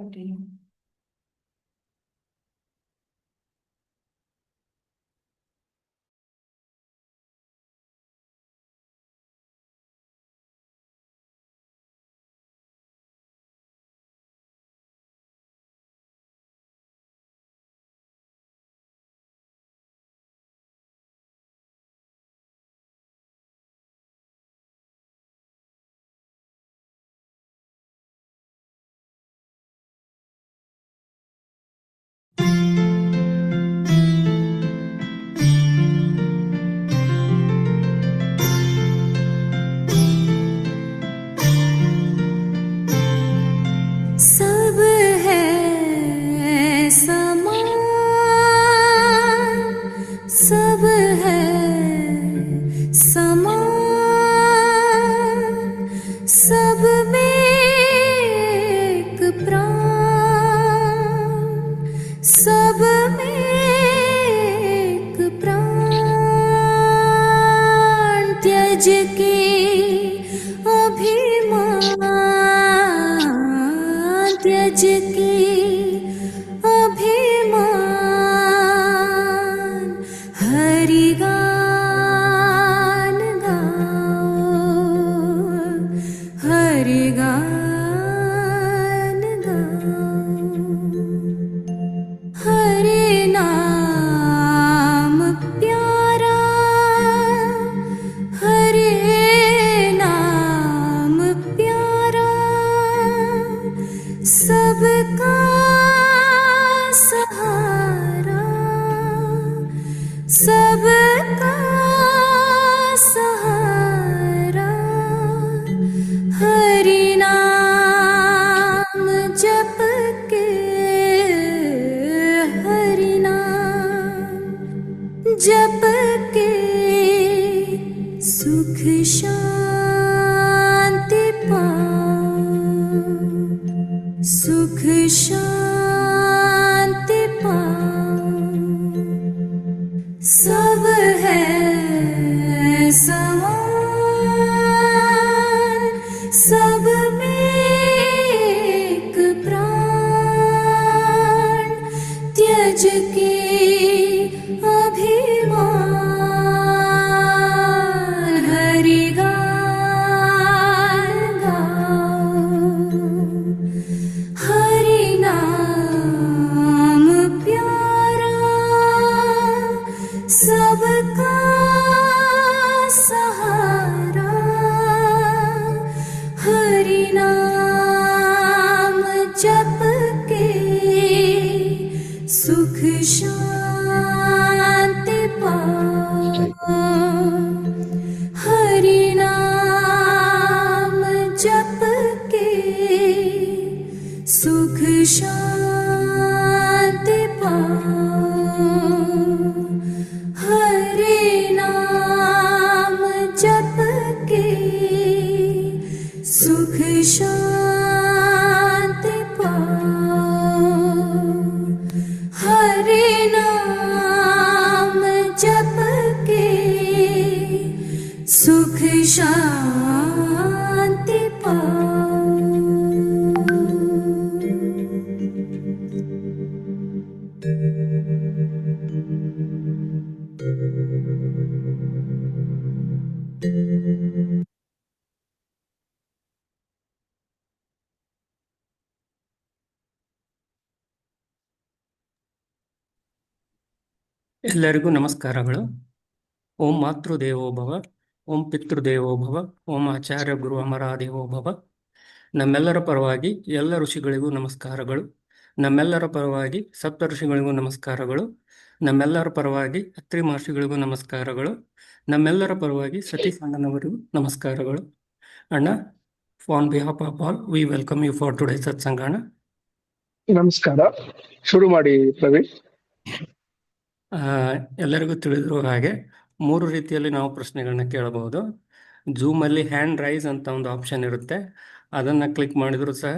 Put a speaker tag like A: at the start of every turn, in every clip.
A: Continue.
B: सब है समान, सब है समान, सब में एक प्राण, सब में एक प्राण। त्यज के अभिमान, त्यज के अभिमान, हरि गान गाओ, हरि गान गाओ। हरि नाम प्यारा, हरि नाम प्यारा, सबका सहारा, सबका सहारा। हरि नाम जप के, हरि नाम जप के, सुख शांति पाओ, सुख शांति पाओ। सब है समान, सब में एक प्राण। त्यज के अभिमान, हरि गान गाओ, हरि नाम प्यारा, सबका सहारा। हरि नाम जप के, सुख शांति पाओ। हरि नाम जप के, सुख शांति पाओ। हरि नाम जप के, सुख शांति पाओ। हरि नाम जप के, सुख शांति पाओ।
C: ಎಲ್ಲರಿಗೂ ನಮಸ್ಕಾರಗಳು. ಓಂ ಮಾತೃದೇವೋ ಭವ, ಓಂ ಪಿತೃದೇವೋ ಭವ, ಓಂ ಆಚಾರ್ಯ ಗುರು ಅಮರಾದೇವೋ ಭವ. ನಮ್ಮೆಲ್ಲರ ಪರವಾಗಿ ಎಲ್ಲ ಋಷಿಗಳಿಗೂ ನಮಸ್ಕಾರಗಳು. ನಮ್ಮೆಲ್ಲರ ಪರವಾಗಿ ಸಪ್ತ ಋಷಿಗಳಿಗೂ ನಮಸ್ಕಾರಗಳು. ನಮ್ಮೆಲ್ಲರ ಪರವಾಗಿ ಅತ್ರಿ ಮಹರ್ಷಿಗಳಿಗೂ ನಮಸ್ಕಾರಗಳು. ನಮ್ಮೆಲ್ಲರ ಪರವಾಗಿ ಸತೀಶ್ ಅಣ್ಣನವರಿಗೂ ನಮಸ್ಕಾರಗಳು. ಅಣ್ಣ, on behalf of all we welcome you for today satsang. ಅಣ್ಣ
D: ನಮಸ್ಕಾರ. ಶುರು ಮಾಡಿ ಪ್ರವೀಣ್.
C: ಎಲ್ಲರಿಗೂ ತಿಳಿದಿರುವ ಹಾಗೆ 3 ರೀತಿಯಲ್ಲಿ ನಾವು ಪ್ರಶ್ನೆಗಳನ್ನ ಕೇಳಬಹುದು. ಜೂಮಲ್ಲಿ ಹ್ಯಾಂಡ್ ರೈಸ್ ಅಂತ ಒಂದು ಆಪ್ಷನ್ ಇರುತ್ತೆ, ಅದನ್ನು ಕ್ಲಿಕ್ ಮಾಡಿದರೂ ಸಹ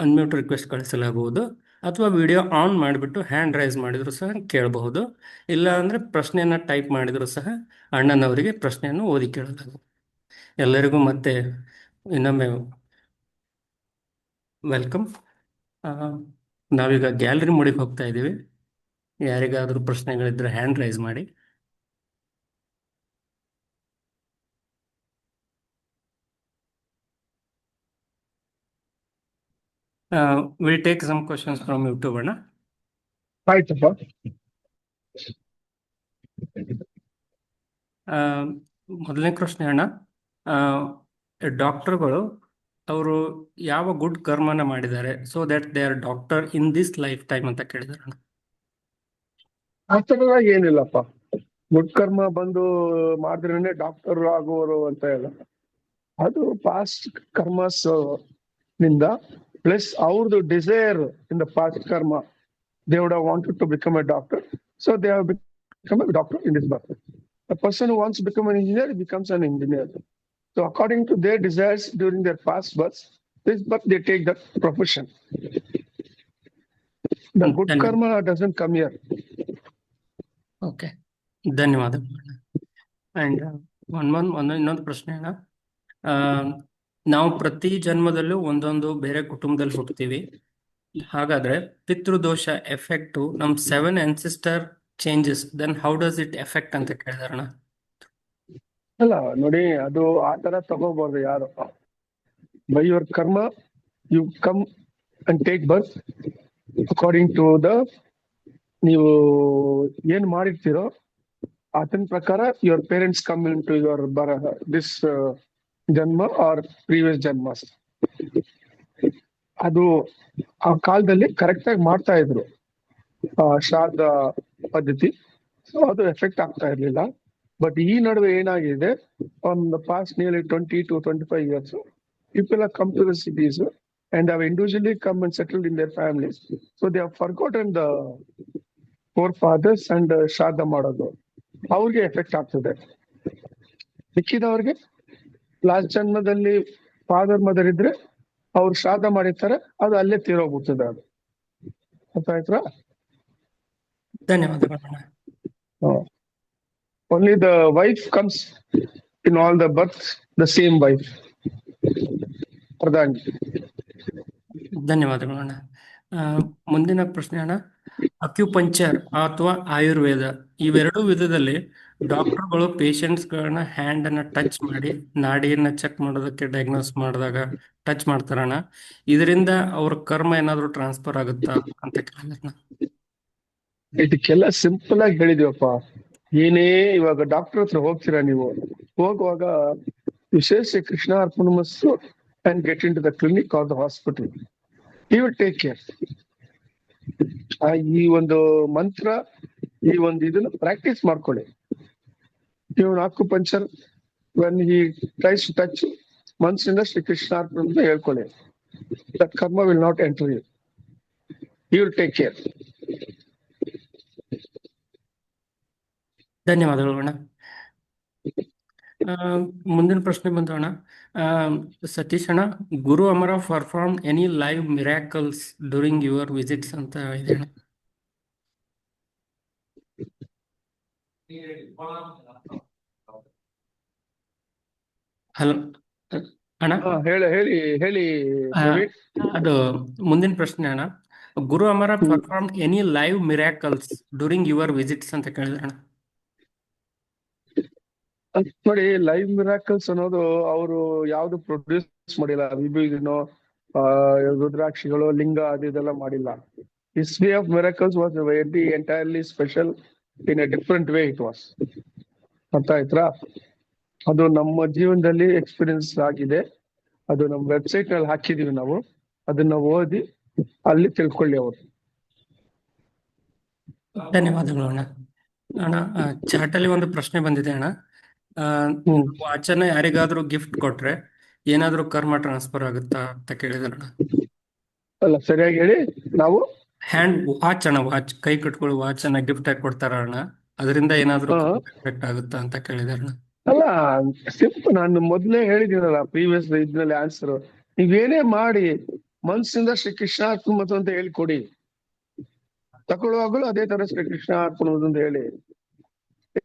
C: ಅನ್ಮ್ಯೂಟ್ ರಿಕ್ವೆಸ್ಟ್ ಕಳಿಸಲಾಗುವುದು, ಅಥವಾ ವಿಡಿಯೋ ಆನ್ ಮಾಡಿಬಿಟ್ಟು ಹ್ಯಾಂಡ್ ರೈಸ್ ಮಾಡಿದರೂ ಸಹ ಕೇಳಬಹುದು. ಇಲ್ಲ ಅಂದರೆ ಪ್ರಶ್ನೆಯನ್ನು ಟೈಪ್ ಮಾಡಿದರೂ ಸಹ ಅಣ್ಣನವರಿಗೆ ಪ್ರಶ್ನೆಯನ್ನು ಓದಿ ಕೇಳಲಾಗುವುದು. ಎಲ್ಲರಿಗೂ ಮತ್ತೆ ಇನ್ನೊಮ್ಮೆ ವೆಲ್ಕಮ್. ಆ, ನಾವೀಗ ಗ್ಯಾಲರಿ ಮೋಡಿಗೆ ಹೋಗ್ತಾ ಇದ್ದೀವಿ. ಯಾರಿಗಾದ್ರೂ ಪ್ರಶ್ನೆಗಳಿದ್ರೆ ಹ್ಯಾಂಡ್ ರೈಸ್ ಮಾಡಿ. Will take some questions from YouTube ಅಣ್ಣ.
D: ಆಯ್ತಪ್ಪ.
C: ಮೊದಲನೇ ಪ್ರಶ್ನೆ ಅಣ್ಣ, ಡಾಕ್ಟರ್ಗಳು ಅವರು ಯಾವ ಗುಡ್ ಕರ್ಮನ ಮಾಡಿದ್ದಾರೆ so that they are doctor in this life time ಅಂತ ಕೇಳಿದಾರೆ ಅಣ್ಣ.
D: ಆ ಥರ ಏನಿಲ್ಲಪ್ಪ. ಗುಡ್ ಕರ್ಮ ಬಂದು ಮಾಡಿದ್ರೇನೆ ಡಾಕ್ಟರ್ ಆಗುವರು ಅಂತ ಹೇಳ. ಅದು ಪಾಸ್ಟ್ ಕರ್ಮಸ್ ನಿಂದ ಪ್ಲಸ್ ಅವ್ರದ್ದು ಡಿಸೈರ್ ಇನ್ ದ ಪಾಸ್ಟ್ ಕರ್ಮ. They would have wanted to become a doctor, so they have become a doctor in this birth. A person who wants to become an engineer becomes an engineer. So according to their desires during their past births, this birth they take that profession. The good karma doesn't come here.
C: Okay, ಧನ್ಯವಾದಗಳು ಅಣ್ಣ. And ಇನ್ನೊಂದು ಪ್ರಶ್ನೆ ಅಣ್ಣ, ನಾವು ಪ್ರತಿ ಜನ್ಮದಲ್ಲೂ ಒಂದೊಂದು ಬೇರೆ ಕುಟುಂಬದಲ್ಲಿ ಹುಟ್ಟುತ್ತೀವಿ. ಹಾಗಾದ್ರೆ ಪಿತೃದೋಷ ಎಫೆಕ್ಟ್ ನಮ್ 7 ancestor changes, then how does it effect ಅಂತ ಕೇಳಿದಾರಣ.
D: ಅಲ್ಲ ನೋಡಿ, ಅದು ಆ ತರ ತಗೋಬಾರ್ದು ಯಾರು. By your karma you come and take birth according to the, ನೀವು ಏನ್ ಮಾಡಿರ್ತೀರೋ ಅದನ್ ಪ್ರಕಾರ your parents come in to your this janma or previous janmas. ಅದು ಆ ಕಾಲದಲ್ಲಿ ಕರೆಕ್ಟ್ ಆಗಿ ಮಾಡ್ತಾ ಇದ್ರು ಶ್ರಾದ್ದ ಪದ್ಧತಿ, ಸೊ ಅದು ಎಫೆಕ್ಟ್ ಆಗ್ತಾ ಇರ್ಲಿಲ್ಲ. ಬಟ್ ಈ ನಡುವೆ ಏನಾಗಿದೆ, on the past nearly 20 to 25 years, people have come to the cities and have individually come and settled in their families. So they have forgotten the forefathers and ಶ್ರಾದ್ದ ಮಾಡೋದು. ಅವ್ರಿಗೆ effect ಆಗ್ತದೆ. ಮಿಕ್ಕಿದವ್ರಿಗೆ last ಜನ್ಮದಲ್ಲಿ father mother ಇದ್ರೆ ಅವ್ರು ಶ್ರಾದ್ದ ಮಾಡಿರ್ತಾರೆ, ಅದು ಅಲ್ಲೇ ತೀರೋಗ್ಬಿಡ್ತದೆ. ಅದು ಅರ್ಥ ಆಯ್ತಾ?
C: ಧನ್ಯವಾದಗಳು.
D: Only the wife comes in all the births, the same wife. ಪ್ರಧಾನಿ.
C: ಧನ್ಯವಾದಗಳು ಅಣ್ಣ. ಮುಂದಿನ ಪ್ರಶ್ನೆ ಅಣ್ಣ, ಅಕ್ಯುಪಂಚರ್ ಅಥವಾ ಆಯುರ್ವೇದ ಇವೆರಡೂ ವಿಧದಲ್ಲಿ ಡಾಕ್ಟರ್ಗಳು ಪೇಷಂಟ್ಸ್ಗಳನ್ನ ಹ್ಯಾಂಡ್ ಅನ್ನ ಟಚ್ ಮಾಡಿ ನಾಡಿಯನ್ನ ಚೆಕ್ ಮಾಡೋದಕ್ಕೆ ಡಯಾಗ್ನೋಸ್ ಮಾಡಿದಾಗ ಟಚ್ ಮಾಡ್ತಾರಣ್ಣ. ಇದರಿಂದ ಅವ್ರ ಕರ್ಮ ಏನಾದ್ರು ಟ್ರಾನ್ಸ್ಫರ್ ಆಗುತ್ತಾ ಅಂತ ಕೇಳಿದ್ರಣ್ಣ.
D: ಇದಕ್ಕೆಲ್ಲ ಸಿಂಪಲ್ ಆಗಿ ಹೇಳಿದೀವಪ್ಪ. ಏನೇ ಇವಾಗ ಡಾಕ್ಟರ್ ಹತ್ರ ಹೋಗ್ತೀರಾ ನೀವು, ಹೋಗುವಾಗ ವಿಶೇಷ Krishna ಅರ್ಪಣಮಸ್ತು and get into the clinic or the hospital. He will take care. ಈ ಒಂದು ಮಂತ್ರ, ಈ ಒಂದು ಇದನ್ನ ಪ್ರಾಕ್ಟೀಸ್ ಮಾಡ್ಕೊಳ್ಳಿ. ಇವನು acupuncture when he tries to touch ಮನ್ಸಿಂದ ಶ್ರೀ ಕೃಷ್ಣ ಅರ್ಪಣ ಅಂತ ಹೇಳ್ಕೊಳ್ಳಿ. That karma will not enter you. He will take care.
C: ಧನ್ಯವಾದಗಳು ಅಣ್ಣ. ಮುಂದಿನ ಪ್ರಶ್ನೆ ಬಂತು ಅಣ್ಣ. ಸತೀಶ್ ಅಣ್ಣ, Guru Amara perform any live miracles during your visits ಅಂತ ಇದೆ ಅಣ್ಣ. ಹಲೋ ಅಣ್ಣ,
D: ಹೇಳಿ.
C: ಅದು ಮುಂದಿನ ಪ್ರಶ್ನೆ ಅಣ್ಣ. Guru Amara perform any live miracles during your visits ಅಂತ ಕೇಳಿದ್ರೆ ಅಣ್ಣ.
D: ನೋಡಿ, ಲೈವ್ ಮಿರಾಕಲ್ಸ್ ಅನ್ನೋದು ಅವರು ಯಾವ್ದು ಪ್ರೊಡ್ಯೂಸ್ ಮಾಡಿಲ್ಲ. ವಿಭೂತಿನೋ ರುದ್ರಾಕ್ಷಿಗಳು, ಲಿಂಗ ಅದು ಇದೆಲ್ಲ ಮಾಡಿಲ್ಲ. History of miracles was very entirely special in a different way it was. ಅರ್ಥ ಆಯ್ತಾ? ಅದು ನಮ್ಮ ಜೀವನದಲ್ಲಿ ಎಕ್ಸ್ಪೀರಿಯನ್ಸ್ ಆಗಿದೆ. ಅದು ನಮ್ಮ ವೆಬ್ಸೈಟ್ ನಲ್ಲಿ ಹಾಕಿದೀವಿ ನಾವು. ಅದನ್ನ ಓದಿ ಅಲ್ಲಿ ತಿಳ್ಕೊಳ್ಳಿ ಅವರು.
C: ಧನ್ಯವಾದಗಳು ಅಣ್ಣ. ಅಣ್ಣ, ಚಾಟಲ್ಲಿ ಒಂದು ಪ್ರಶ್ನೆ ಬಂದಿದೆ ಅಣ್ಣ. ವಾಚನ ಯಾರಿಗಾದ್ರೂ ಗಿಫ್ಟ್ ಕೊಟ್ರೆ ಏನಾದ್ರೂ ಕರ್ಮ ಟ್ರಾನ್ಸ್ಫರ್ ಆಗುತ್ತಾ ಅಂತ ಕೇಳಿದ್ರಣ್ಣ.
D: ಅಲ್ಲ, ಸರಿಯಾಗಿ ಹೇಳಿ. ನಾವು
C: ಹ್ಯಾಂಡ್ ವಾಚ್ ಅಣ್ಣ, ವಾಚ್ ಕೈ ಕಟ್ಕೊಳ್ಳೋ ವಾಚ್ ಅನ್ನ ಗಿಫ್ಟ್ ಆಗಿ ಕೊಡ್ತಾರ ಅಣ್ಣ, ಅದರಿಂದ ಏನಾದ್ರೂ ಎಫೆಕ್ಟ್ ಆಗುತ್ತಾ ಅಂತ ಕೇಳಿದಾರಣ್ಣ.
D: ಅಲ್ಲ, ಸಿಂಪಲ್. ನಾನು ಮೊದ್ಲೇ ಹೇಳಿದ್ದೀನಲ್ಲ ಪ್ರೀವಿಯಸ್ ಇದ್ರಲ್ಲಿ ಆನ್ಸರ್. ನೀವೇನೇ ಮಾಡಿ ಮನ್ಸಿಂದ ಶ್ರೀ ಕೃಷ್ಣ ಅರ್ಪಣಮಸ್ತು ಅಂತ ಹೇಳಿಕೊಡಿ. ತಗೊಳ್ಳುವಾಗಲೂ ಅದೇ ತರ ಶ್ರೀ ಕೃಷ್ಣ ಅರ್ಪಣಮಸ್ತು ಅಂತ ಹೇಳಿ.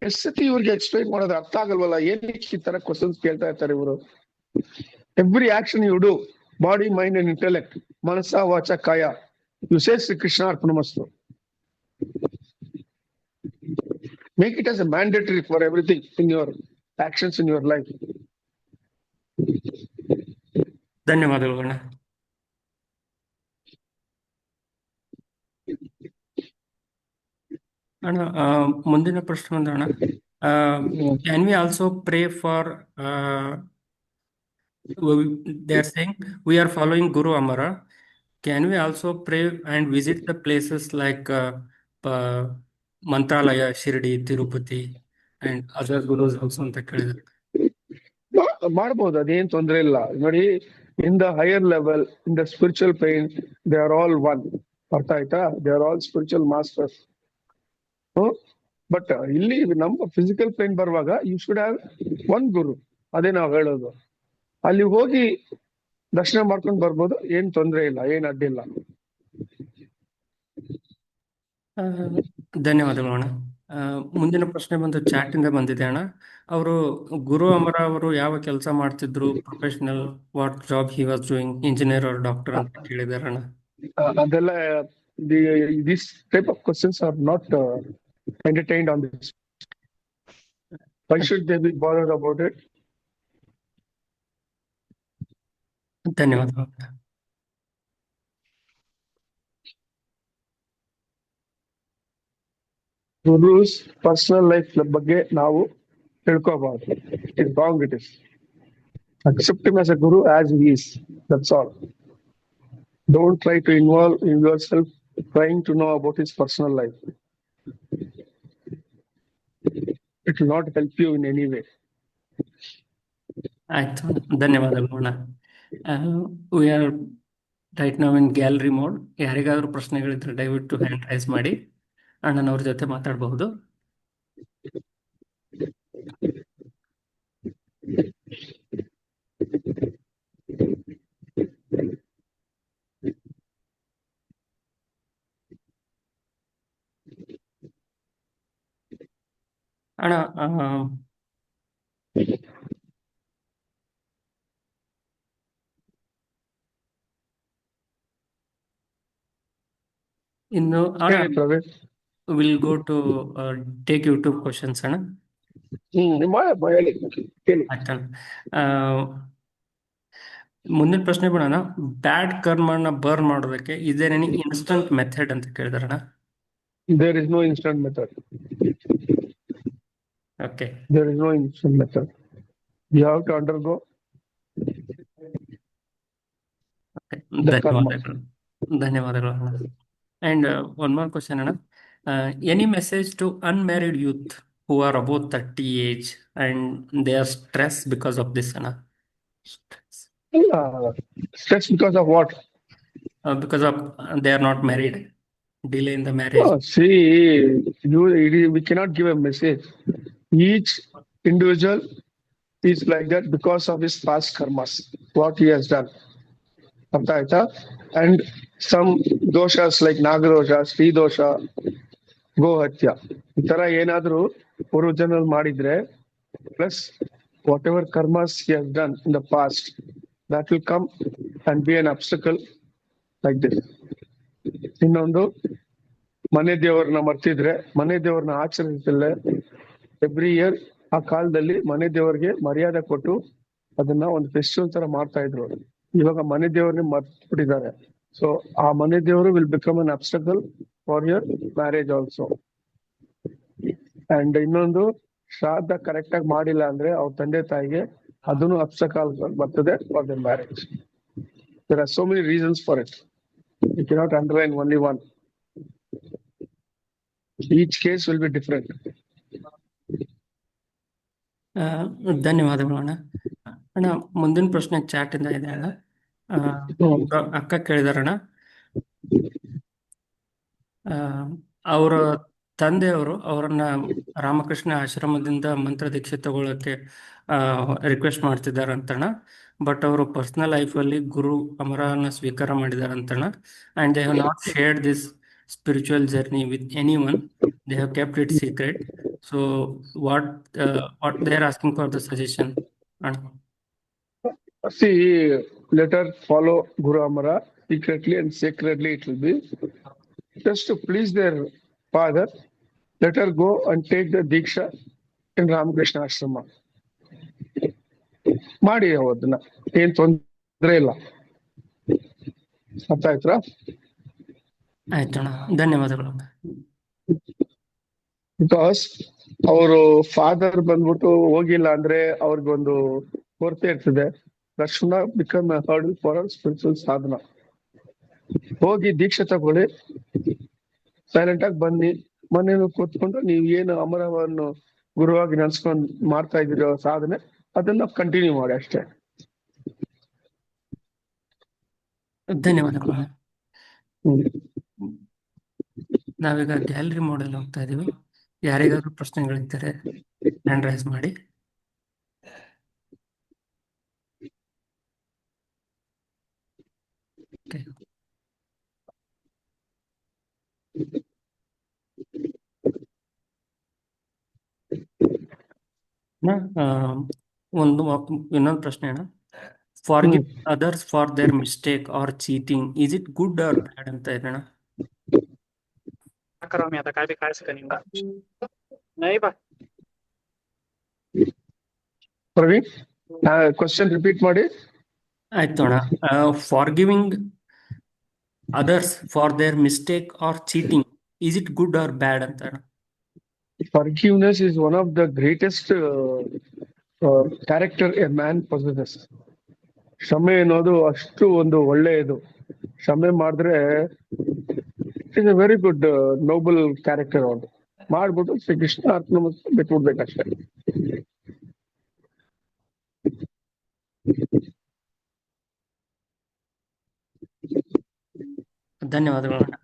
D: ಎಷ್ಟು ಸತಿ ಇವ್ರಿಗೆ ಎಕ್ಸ್ಪ್ಲೈನ್ ಮಾಡೋದು ಅರ್ಥ ಆಗಲ್ವಲ್ಲ. ಏನಕ್ಕೆ ಈ ತರ ಕ್ವಶನ್ಸ್ ಕೇಳ್ತಾ ಇರ್ತಾರೆ ಇವರು? Every action you do, body, mind and intellect, ಮನಸ್ಸ ವಾಚ ಕಾಯ, You say Sri Krishna Arpanamastu. Make it as a mandatory for everything in your actions in your life.
C: ಧನ್ಯವಾದಗಳು ಅಣ್ಣ. ಅಣ್ಣ ಮುಂದಿನ ಪ್ರಶ್ನೆ ಒಂದು ಅಣ್ಣ. Can we also pray for they are saying we are following Guru Amara. Can we also pray and visit the places like Mantralaya, Shirdi, Tirupati and other gurus also ಅಂತ ಕೇಳಿದ್ರು.
D: ಮಾಡಬಹುದು, ಅದೇನ್ ತೊಂದರೆ ಇಲ್ಲ. ನೋಡಿ, in the higher level, in the spiritual plane, they are all one. ಅರ್ಥ ಆಯ್ತಾ? They are all spiritual masters. But ಇಲ್ಲಿ ನಮ್ಮ ಫಿಸಿಕಲ್ ಪ್ಲೇನ್ ಬರುವಾಗ you should have one guru. ಅದೇ ನಾವು ಹೇಳೋದು. ಅಲ್ಲಿ ಹೋಗಿ ದರ್ಶನ ಮಾಡ್ಕೊಂಡು ಬರ್ಬೋದು, ಏನ್ ತೊಂದರೆ ಇಲ್ಲ, ಏನ್ ಅಡ್ಡಿಲ್ಲ.
C: ಧನ್ಯವಾದಗಳು ಅಣ್ಣ. ಮುಂದಿನ ಪ್ರಶ್ನೆ ಬಂದು ಚಾಟ್ ಇಂದ ಬಂದಿದೆ ಅಣ್ಣ. ಅವರು ಗುರು ಅಮರ ಅವರು ಯಾವ ಕೆಲಸ ಮಾಡ್ತಿದ್ರು, professional, what job he was doing, engineer or doctor ಅಂತ ಕೇಳಿದಾರೆ ಅಣ್ಣ.
D: ಅದೆಲ್ಲ this type of questions are not entertained on this. Why should they be bothered about it?
C: ಧನ್ಯವಾದಗಳು.
D: ಗುರುಸ್ ಪರ್ಸನಲ್ ಲೈಫ್ ಬಗ್ಗೆ ನಾವು ತಿಳ್ಕೋಬಾರ್ದು. It is wrong. It is accept him as a guru as he is. That's all. Don't try to involve in yourself trying to know about his personal life. It will not help you in any way.
C: ಆಯ್ತು, ಧನ್ಯವಾದಗಳು ಅಣ್ಣ. We are right ನಾವ್ ಇನ್ gallery mode. ಯಾರಿಗಾದ್ರೂ ಪ್ರಶ್ನೆಗಳಿದ್ರೆ ದಯವಿಟ್ಟು hand raise ಮಾಡಿ, ಅಣ್ಣನವ್ರ ಜೊತೆ ಮಾತಾಡಬಹುದು. ಅಣ್ಣ, ಇನ್ನು
D: ಹೇಳಿ Praveen.
C: Will go to take YouTube questions ಅಣ್ಣ.
D: ಹೇಳಿ.
C: ಆಯ್ತಣ್ಣ. ಮುಂದಿನ ಪ್ರಶ್ನೆ ಬಿಡೋಣ. ಬ್ಯಾಡ್ ಕರ್ಮನ ಬರ್ನ್ ಮಾಡೋದಕ್ಕೆ is there any instant method ಅಂತ ಕೇಳಿದಾರಣ್ಣ.
D: There is no instant method.
C: Okay,
D: There is no instant method. You have to undergo the karma.
C: ಧನ್ಯವಾದಗಳು ಅಣ್ಣ. ಅಂಡ್ ಒನ್ ಮೋರ್ ಕ್ವಶನ್ ಅಣ್ಣ. Any message to unmarried youth who are about 30 age and they are stress because of this ಅಣ್ಣ?
D: Stress because of what?
C: Because of they are not married, delay in the marriage.
D: See, we cannot give a message. Each individual is like that because of his past karmas, what he has done. And some doshas like Nagadosha, Sri dosha, Gohatya, ಈ ತರ ಏನಾದ್ರೂ ಪೂರ್ವಜನ್ಮದಲ್ಲಿ ಮಾಡಿದ್ರೆ, plus whatever karmas he has done in the past, that will come and be an obstacle like this. ಇನ್ನೊಂದು, ಮನೆ ದೇವರನ್ನ ಮರ್ತಿದ್ರೆ, ಮನೆ ದೇವರನ್ನ ಆಚರಿಸಿದ್ರೆ, every year ಆ ಕಾಲದಲ್ಲಿ ಮನೆ ದೇವರಿಗೆ ಮರ್ಯಾದೆ ಕೊಟ್ಟು ಅದನ್ನ ಒಂದು ಫೆಸ್ಟಿವಲ್ ತರ ಮಾಡ್ತಾ ಇದ್ರು. ಇವಾಗ ಮನೆ ದೇವರನ್ನೇ ಮರ್ತ್ಬಿಟ್ಟಿದ್ದಾರೆ. ಸೊ ಆ ಮನೆ ದೇವರು will become an obstacle for your marriage also. And ಇನ್ನೊಂದು, ಶ್ರಾದ್ದ ಕರೆಕ್ಟ್ ಆಗಿ ಮಾಡಿಲ್ಲ ಅಂದ್ರೆ ಅವ್ರ ತಂದೆ ತಾಯಿಗೆ ಅದನ್ನು ಅಬ್ಸ್ಟಕಲ್ ಬರ್ತದೆ for the marriage. There are so many reasons for it. You cannot underline only one. Each case will be different.
C: ಧನ್ಯವಾದಗಳು ಅಣ್ಣ. ಅಣ್ಣ, ಮುಂದಿನ ಪ್ರಶ್ನೆ ಚಾಟ್ ಇಂದ ಇದೆ ಅಣ್ಣ. ಅಕ್ಕ ಕೇಳಿದಾರಣ್ಣ, ಅವರ ತಂದೆಯವರು ಅವರನ್ನ ರಾಮಕೃಷ್ಣ ಆಶ್ರಮದಿಂದ ಮಂತ್ರ ದೀಕ್ಷೆ ತಗೊಳ್ಳೋಕೆ ರಿಕ್ವೆಸ್ಟ್ ಮಾಡ್ತಿದ್ದಾರಂತಣ್ಣ. ಬಟ್ ಅವರು ಪರ್ಸನಲ್ ಲೈಫಲ್ಲಿ ಗುರು ಅಮರನ ಸ್ವೀಕಾರ ಮಾಡಿದಾರಂತಣ್ಣ. And they have not shared this spiritual journey with anyone. They have kept it secret. So what they are asking for the suggestion?
D: See, let her follow Guru Amara secretly and sacredly it will be. Just to please their father, let her go and take the Diksha in Ramakrishna Ashrama. ಮಾಡಿ ಅದನ್ನ, ಏನ್ ತೊಂದ್ರೆ ಇಲ್ಲ. ಅರ್ಥ ಆಯ್ತಾ?
C: ಆಯ್ತಣ್ಣ, ಧನ್ಯವಾದಗಳು ಅಣ್ಣ.
D: ಬಿಕಾಸ್ ಅವರು ಫಾದರ್ ಬಂದ್ಬಿಟ್ಟು ಹೋಗಿಲ್ಲ ಅಂದ್ರೆ ಅವ್ರಿಗೊಂದು ಕೊರತೆ ಇರ್ತದೆ. That should not become A hurdle for spiritual ಸಾಧನ. ಹೋಗಿ ದೀಕ್ಷೆ ತಗೊಳ್ಳಿ, ಸೈಲೆಂಟ್ ಆಗಿ ಬನ್ನಿ, ಮನೇಲಿ ಕೂತ್ಕೊಂಡು ನೀವು ಏನು ಅಮರವನ್ನು ಗುರುವಾಗಿ ನೆನ್ಸ್ಕೊಂಡು ಮಾಡ್ತಾ ಇದ್ದೀರೋ ಸಾಧನೆ, ಅದನ್ನ ಕಂಟಿನ್ಯೂ ಮಾಡಿ ಅಷ್ಟೇ.
C: ಧನ್ಯವಾದಗಳು ಅಣ್ಣ.
D: ಹ್ಮ್.
C: ನಾವೀಗ ಗ್ಯಾಲರಿ ಮೋಡಲ್ಲಿ ಹೋಗ್ತಾ ಇದೀವಿ. ಯಾರಿಗಾದ್ರೂ ಪ್ರಶ್ನೆಗಳಿದ್ದರೆ ಹ್ಯಾಂಡ್ ರೈಸ್ ಮಾಡಿ. Okay. ಇನ್ನೊಂದು ಪ್ರಶ್ನೆ ಅಣ್ಣ. Forgive others for their mistake or cheating, is it good or bad ಅಂತ ಇದೆ ಅಣ್ಣ.
A: करो मैं आता काय भी काय से करूंगा नहीं बा
D: ಪ್ರವೀಣ್, ಕ್ವಶನ್ ರಿಪೀಟ್ ಮಾಡಿ.
C: ಆಯ್ತು ಅಣ್ಣ. Forgiving others for their mistake or cheating, is it good or bad ಅಂತ ಅಣ್ಣ.
D: Forgiveness is one of the greatest character a man possesses. ಕ್ಷಮೆ ಅನ್ನೋದು ಅಷ್ಟು ಒಂದು ಒಳ್ಳೆಯದು. ಕ್ಷಮೆ ಮಾಡಿದ್ರೆ is a very good noble character. ಅವ್ರು ಮಾಡ್ಬಿಟ್ಟು ಶ್ರೀ ಕೃಷ್ಣ ಅರ್ಪಣ ಬಿಟ್ಬಿಡ್ಬೇಕಷ್ಟೇ.
C: ಧನ್ಯವಾದಗಳು ಅಣ್ಣ.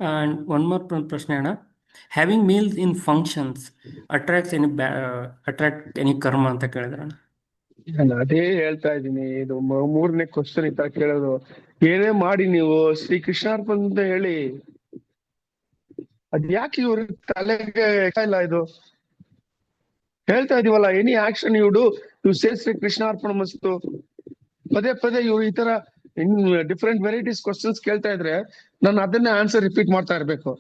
C: ಅಂಡ್ ಒನ್ ಮೋರ್ ಪ್ರಶ್ನೆ ಅಣ್ಣ. ಹ್ಯಾವಿಂಗ್ ಮೀಲ್ಸ್ ಇನ್ ಫಂಕ್ಷನ್ಸ್ ಅಟ್ರಾಕ್ಟ್ ಎನಿ ಕರ್ಮ ಅಂತ ಕೇಳಿದ್ರೆ ಅಣ್ಣ.
D: ನಾನು ಅದೇ ಹೇಳ್ತಾ ಇದ್ದೀನಿ, ಇದು ಮೂರನೇ ಕ್ವಶನ್ ಈ ತರ ಕೇಳೋದು. ಏನೇ ಮಾಡಿ ನೀವು ಶ್ರೀ ಕೃಷ್ಣಾರ್ಪಣ ಅಂತ ಹೇಳಿ, ಅದ್ ಯಾಕೆ ಇವ್ರ ತಲೆಗೆ ಇಲ್ಲ? ಇದು ಹೇಳ್ತಾ ಇದೀವಲ್ಲ, any action you do you say Shri ಕೃಷ್ಣಾರ್ಪಣ ಮಸ್ತು. ಪದೇ ಪದೇ ಇವ್ರು ಈ ತರ ಡಿಫ್ರೆಂಟ್ ವೆರೈಟೀಸ್ ಕ್ವಶನ್ಸ್ ಕೇಳ್ತಾ ಇದ್ರೆ ನಾನು ಅದನ್ನೇ ಆನ್ಸರ್ ರಿಪೀಟ್ ಮಾಡ್ತಾ ಇರ್ಬೇಕು,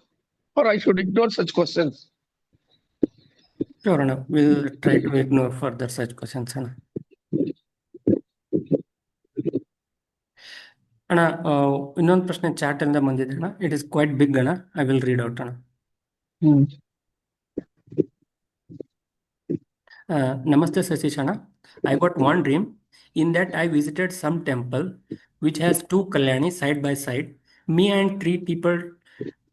D: or I should ignore such questions.
C: Sure ಅಣ್ಣ, will try to ignore further such questions ಅಣ್ಣ. ಅಣ್ಣ, ಇನ್ನೊಂದು ಪ್ರಶ್ನೆ ಚಾಟ್ ಇಂದ ಬಂದಿದೆ ಅಣ್ಣ. ಇಟ್ ಇಸ್ ಕ್ವೈಟ್ ಬಿಗ್ ಅಣ್ಣ. ಐ ವಿಲ್ ರೀಡ್ ಔಟ್ ಅಣ್ಣ. Namaste Satish Anna. I got one dream. In that I visited some temple which has two Kalyani side by side. Me and three people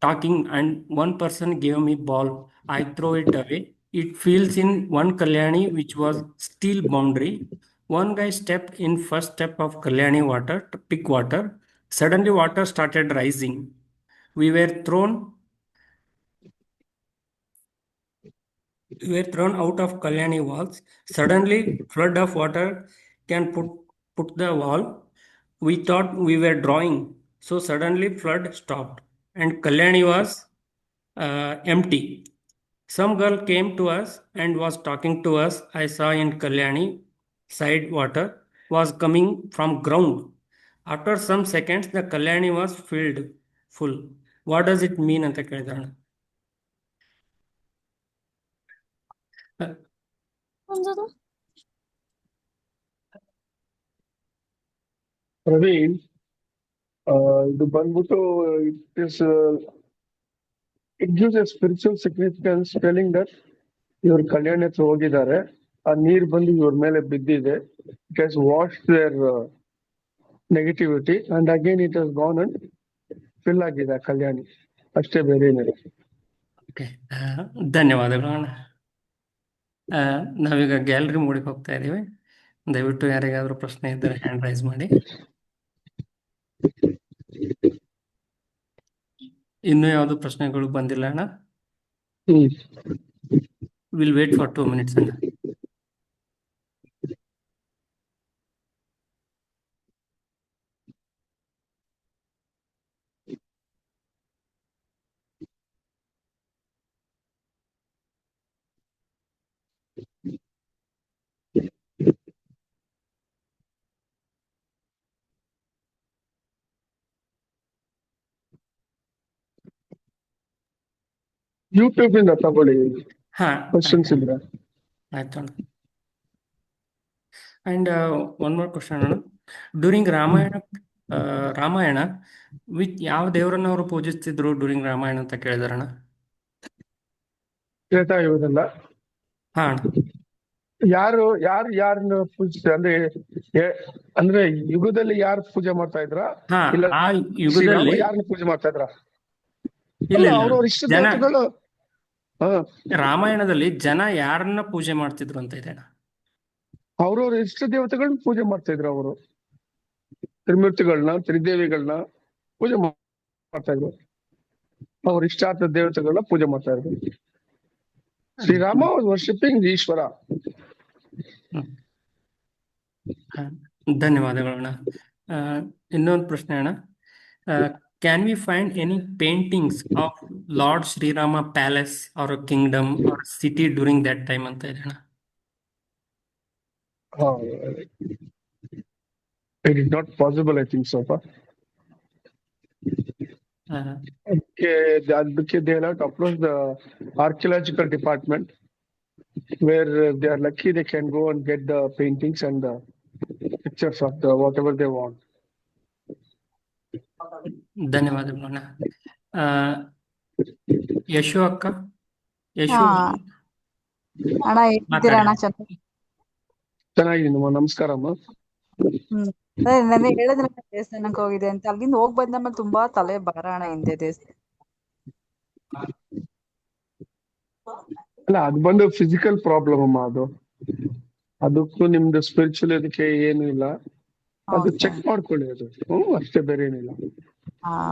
C: talking, and one person gave me ball. I throw it away. It feels in one Kalyani which was steel boundary. One guy stepped in first step of Kalyani water to pick water. Suddenly water started rising. We were thrown out of Kalyani walls. Suddenly, flood of water can put the wall. We thought we were drawing, so suddenly flood stopped and Kalyani was empty. Some girl came to us and was talking to us. I saw in Kalyani side water was coming from ground. After some seconds, the Kalyani was filled full. What does it mean ಅಂತ ಕೇಳಿದ್ರಣ್ಣ.
D: ಪ್ರವೀಣ್, ಇದು ಬಂದ್ಬಿಟ್ಟು it gives A spiritual significance telling that ಇವ್ರ ಕಲ್ಯಾಣ ಹತ್ರ ಹೋಗಿದ್ದಾರೆ, ಆ ನೀರ್ ಬಂದು ಇವ್ರ ಮೇಲೆ ಬಿದ್ದಿದೆ. It has wash their negativity and again it has gone and fill ಆಗಿದೆ ಕಲ್ಯಾಣಿ. ಅಷ್ಟೇ, ಬೇರೆ ಏನಿಲ್ಲ.
C: ಓಕೆ, ಧನ್ಯವಾದಗಳು ಅಣ್ಣ. ನಾವೀಗ ಗ್ಯಾಲರಿ ಮೋಡಿಗೆ ಹೋಗ್ತಾ ಇದ್ದೀವಿ. ದಯವಿಟ್ಟು ಯಾರಿಗಾದ್ರೂ ಪ್ರಶ್ನೆ ಇದ್ದರೆ ಹ್ಯಾಂಡ್ ರೈಸ್ ಮಾಡಿ. ಇನ್ನೂ ಯಾವುದು ಪ್ರಶ್ನೆಗಳು ಬಂದಿಲ್ಲ ಅಣ್ಣ. ವಿಲ್ ವೇಟ್ ಫಾರ್ 2 minutes ಅಣ್ಣ.
D: ಯೂಟ್ಯೂಬ್ ಇಂದ ತಗೊಳ್ಳಿ
C: ಹಾ
D: ಕ್ವಶನ್ಸ್
C: ಆಯ್ತು
D: ಇದ್ರೆ.
C: ಆಯ್ತು ಅಣ್ಣ. ಅಂಡ್ ಒನ್ ಮೋರ್ ಕ್ವಶನ್ ಅಣ್ಣ. ಡ್ಯೂರಿಂಗ್ ರಾಮಾಯಣ ವಿತ್ ಯಾವ ದೇವರನ್ನ ಅವರು ಪೂಜಿಸ್ತಿದ್ರು ಡ್ಯೂರಿಂಗ್ ರಾಮಾಯಣ ಅಂತ ಕೇಳಿದಾರಣ್ಣ.
D: ತ್ರೇತಾಯುಗದಲ್ಲ.
C: ಹಾ ಅಣ್ಣ.
D: ಯಾರನ್ನ ಪೂಜಿಸ್ತಾರೆ ಅಂದ್ರೆ ಅಂದ್ರೆ ಯುಗದಲ್ಲಿ ಯಾರು ಪೂಜೆ ಮಾಡ್ತಾ ಇದ್ರ,
C: ಹಾ
D: ಇಲ್ಲ
C: ಆ
D: ಶ್ರೀರಾಮ
C: ಯುಗದಲ್ಲಿ
D: ಯಾರನ್ನ ಪೂಜೆ ಮಾಡ್ತಾ ಇದ್ರ?
C: ಇಲ್ಲ
D: ಅಲ್ಲ,
C: ಇಲ್ಲ
D: ಅವ್ರವ್ರ ಇಷ್ಟ
C: ಜನ
D: ದೇವತೆಗಳು. ಹ
C: ರಾಮಾಯಣದಲ್ಲಿ ಜನ ಯಾರನ್ನ ಪೂಜೆ ಮಾಡ್ತಿದ್ರು ಅಂತ ಇದೆ ಅಣ್ಣ.
D: ಅವ್ರವ್ರ ಇಷ್ಟ ದೇವತೆಗಳನ್ನ ಪೂಜೆ ಮಾಡ್ತಾ ಇದ್ರು. ಅವರು ತ್ರಿಮೂರ್ತಿಗಳನ್ನ, ತ್ರಿದೇವಿಗಳನ್ನ ಪೂಜೆ ಮಾಡ್ತಾ ಇದ್ರು. ಅವ್ರ ಇಷ್ಟಾರ್ಥ ದೇವತೆಗಳನ್ನ ಪೂಜೆ ಮಾಡ್ತಾ ಇದ್ರು. Shrirama was worshipping Ishwara.
C: ಹ್ಮ್. ಹಾ, ಧನ್ಯವಾದಗಳು ಅಣ್ಣ. ಇನ್ನೊಂದು ಪ್ರಶ್ನೆ ಅಣ್ಣ. Can we find any paintings of lord Shrirama palace or kingdom or city during that time ಅಂತ ಇದೆ ಅಣ್ಣ.
D: It is not possible, I think so.
C: ಆ,
D: ಅದಕ್ಕೆ they have to approach the archaeological department, where they are lucky they can go and get the paintings and the pictures of the whatever they want.
C: ಧನ್ಯವಾದಗಳು ಅಣ್ಣ. ಆ, ಯಶು ಅಕ್ಕ, ಯಶು
E: ಹಾ ಅಣ್ಣ ಹೇಗಿದ್ದೀರಾ ಅಣ್ಣ? ಚೆನ್ನಾಗಿ.
D: ಚೆನ್ನಾಗಿದ್ದೀನಮ್ಮ, ನಮಸ್ಕಾರಮ್ಮ.
E: ಅದೇ ನೆನ್ನೆ ಹೇಳಿದ್ರೆ ದೇವಸ್ಥಾನಕ್ಕೆ ಹೋಗಿದೆ ಅಂತ, ಅಲ್ಲಿಂದ ಹೋಗ್ ಬಂದ್ಮೇಲೆ ತುಂಬಾ ತಲೆ ಭಾರ ಅಣ್ಣ ಹಿಂದೆ ದೇವಸ್ಥಾನ.
D: ಅಲ್ಲ, ಅದು ಬಂದು ಫಿಸಿಕಲ್ ಪ್ರಾಬ್ಲಮ್ ಅಮ್ಮ. ಅದಕ್ಕೂ ನಿಮ್ದು ಸ್ಪಿರಿಚುವಲ್ ಇದಕ್ಕೆ ಏನು ಇಲ್ಲ. ಅದು ಚೆಕ್ ಮಾಡ್ಕೊಳ್ಳಿ, ಅದು ಅಷ್ಟೇ, ಬೇರೆ ಏನಿಲ್ಲ.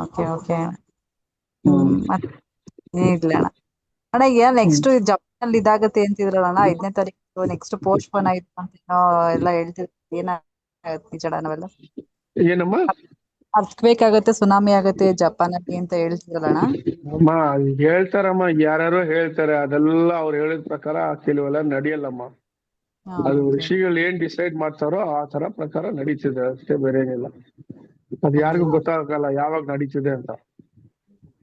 E: Okay okay. ಇಲ್ಲ ಅಣ್ಣ. ಅಣ್ಣ ಏನ್ ನೆಕ್ಸ್ಟ್ ಜಪಾನ್ ಇದಾಗತ್ತೆ ಅಂತಿದ್ರಲ್ಲ ಅಣ್ಣ, 5ನೇ ತಾರೀಕು ನೆಕ್ಸ್ಟ್ ಪೋಸ್ಟ್ ಪೋನ್ ಆಯ್ತು ಅಂತ ಎಲ್ಲ ಹೇಳ್ತಿದ್ರು. ಏನಾಗತ್ತೆ ನಿಜ ನಾವೆಲ್ಲ
D: ಏನಮ್ಮ?
E: ಅರ್ಥಕ್ಬೇಕಾಗತ್ತೆ, ಸುನಾಮಿ ಆಗತ್ತೆ ಜಪಾನ್ ಅಲ್ಲಿ ಅಂತ ಹೇಳ್ತಿದ್ರಲ್ಲ ಅಣ್ಣ.
D: ಅಮ್ಮ ಹೇಳ್ತಾರಮ್ಮ, ಯಾರ್ಯಾರೋ ಹೇಳ್ತಾರೆ. ಅದೆಲ್ಲ ಅವ್ರು ಹೇಳಿದ ಪ್ರಕಾರ ಕೆಲವೆಲ್ಲ ನಡೆಯಲ್ಲಮ್ಮ. ಅದು ಋಷಿಗಳು ಏನ್ ಡಿಸೈಡ್ ಮಾಡ್ತಾರೋ ಆ ತರ ಪ್ರಕಾರ ನಡೀತಿದೆ ಅಷ್ಟೇ, ಬೇರೆ ಏನಿಲ್ಲ. ಅದು ಯಾರಿಗೂ ಗೊತ್ತಾಗಲ್ಲ ಯಾವಾಗ ನಡೀತಿದೆ ಅಂತ.